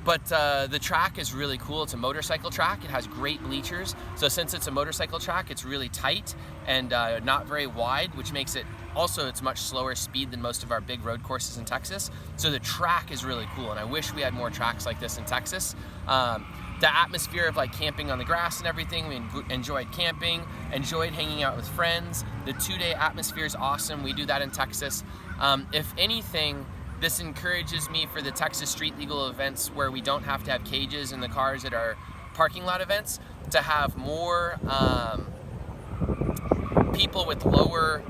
But the track is really cool. It's a motorcycle track. It has great bleachers. So since it's a motorcycle track, it's really tight and not very wide, which makes it also, it's much slower speed than most of our big road courses in Texas. So the track is really cool. And I wish we had more tracks like this in Texas. The atmosphere of like camping on the grass and everything, we enjoyed camping, enjoyed hanging out with friends. The 2-day atmosphere is awesome. We do that in Texas. If anything, this encourages me for the Texas street legal events where we don't have to have cages in the cars at our parking lot events, to have more people with lower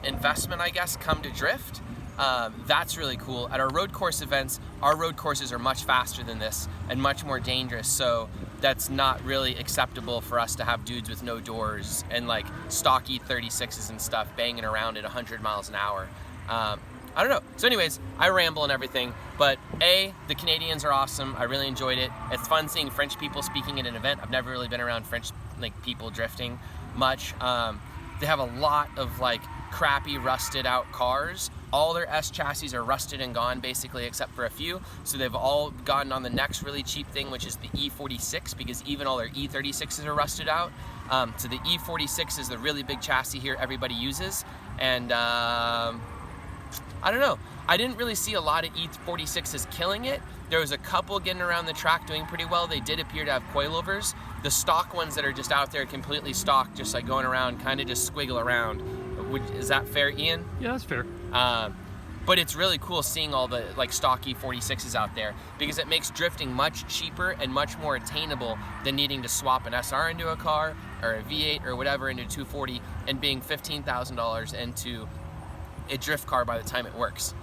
investment, I guess, come to drift. That's really cool. At our road course events, our road courses are much faster than this and much more dangerous, so that's not really acceptable for us to have dudes with no doors and like stock E36s and stuff banging around at 100 miles an hour. I don't know. So anyways, I ramble and everything, but the Canadians are awesome. I really enjoyed it. It's fun seeing French people speaking at an event. I've never really been around French like people drifting much. They have a lot of like crappy rusted out cars. All their S chassis are rusted and gone basically, except for a few. So they've all gotten on the next really cheap thing, which is the E46, because even all their E36s are rusted out. So the E46 is the really big chassis here everybody uses. And I don't know. I didn't really see a lot of E46s killing it. There was a couple getting around the track doing pretty well. They did appear to have coilovers. The stock ones that are just out there completely stock, just like going around, kind of just squiggle around. Is that fair, Ian? Yeah, that's fair. But it's really cool seeing all the like stock E46s out there, because it makes drifting much cheaper and much more attainable than needing to swap an SR into a car or a V8 or whatever into 240 and being $15,000 into a drift car by the time it works.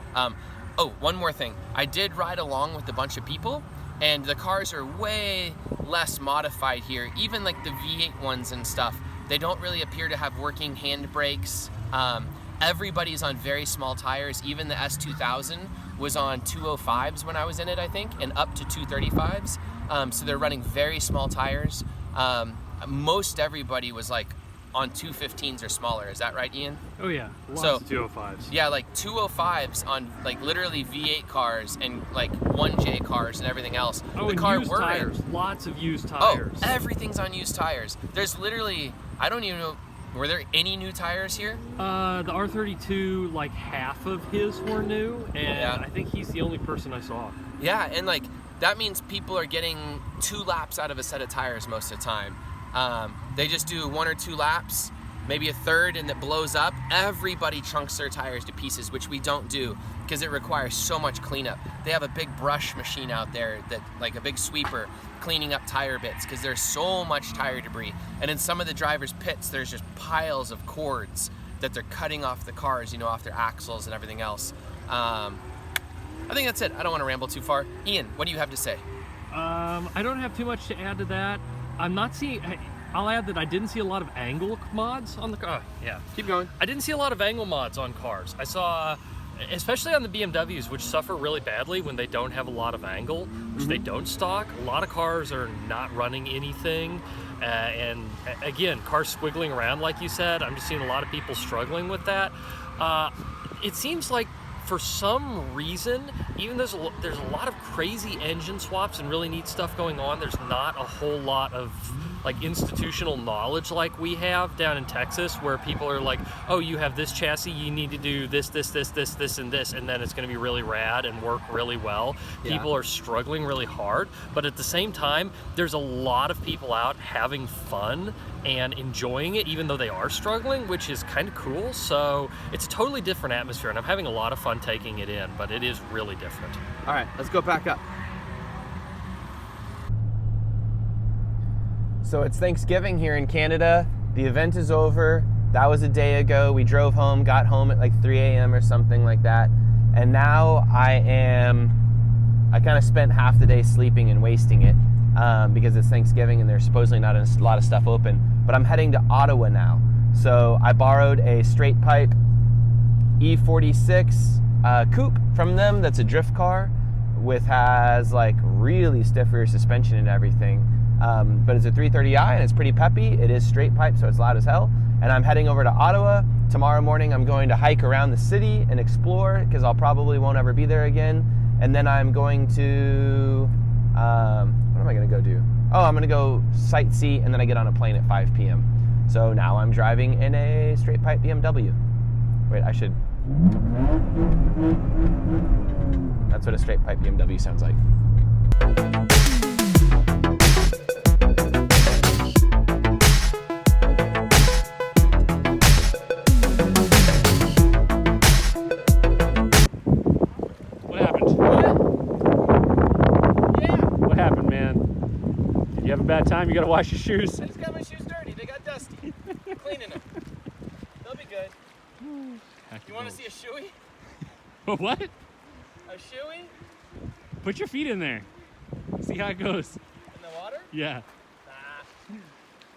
Oh, one more thing. I did ride along with a bunch of people, and the cars are way less modified here. Even like the V8 ones and stuff, they don't really appear to have working hand brakes. Everybody's on very small tires. Even the S2000 was on 205s when I was in it, I think, and up to 235s. So they're running very small tires. Most everybody was like on 215s or smaller. Is that right, Ian? Oh yeah, lots of 205s. Yeah, like 205s on like literally V8 cars and like 1J cars and everything else. Oh, the and car used tires. Lots of used tires. Oh, everything's on used tires. There's literally, I don't even know, Were there any new tires here? The R32, like half of his were new, and Yeah. I think he's the only person I saw. Yeah, and like that means people are getting 2 laps out of a set of tires most of the time. They just do 1 or 2 laps, maybe a third, and it blows up. Everybody chunks their tires to pieces, which we don't do because it requires so much cleanup. They have a big brush machine out there, that like a big sweeper, cleaning up tire bits because there's so much tire debris. And in some of the drivers' pits, there's just piles of cords that they're cutting off the cars, you know, off their axles and everything else. I think that's it. I don't want to ramble too far. Ian, what do you have to say? I don't have too much to add to that. I'm not seeing. I'll add that I didn't see a lot of angle mods on the car. Yeah, Keep going. I didn't see a lot of angle mods on cars. I saw, especially on the BMWs, which suffer really badly when they don't have a lot of angle, which they don't stock. A lot of cars are not running anything. And again, cars squiggling around, like you said. I'm just seeing a lot of people struggling with that. It seems like for some reason, even there's a lot of crazy engine swaps and really neat stuff going on, there's not a whole lot of like institutional knowledge like we have down in Texas, where people are like, oh, you have this chassis, you need to do this, and this, and then it's going to be really rad and work really well. Yeah. People are struggling really hard, but at the same time, there's a lot of people out having fun and enjoying it, even though they are struggling, which is kind of cool. So it's a totally different atmosphere, and I'm having a lot of fun taking it in, but it is really different. All right, let's go back up. So it's Thanksgiving here in Canada. The event is over. That was a day ago. We drove home, got home at like 3 a.m. or something like that. And now I kind of spent half the day sleeping and wasting it because it's Thanksgiving and there's supposedly not a lot of stuff open. But I'm heading to Ottawa now. So I borrowed a straight pipe E46 coupe from them. That's a drift car has like really stiff rear suspension and everything. But it's a 330i and it's pretty peppy. It is straight pipe, so it's loud as hell. And I'm heading over to Ottawa. Tomorrow morning I'm going to hike around the city and explore because I'll probably won't ever be there again. And then I'm going to, what am I gonna go do? Oh, I'm gonna go sightsee and then I get on a plane at 5 p.m. So now I'm driving in a straight pipe BMW. Wait, I should. That's what a straight pipe BMW sounds like. You have a bad time, you gotta wash your shoes. I just got my shoes dirty. They got dusty. Cleaning them. They'll be good. You want to see a shoey? What? A shoey? Put your feet in there. See how it goes. In the water? Yeah.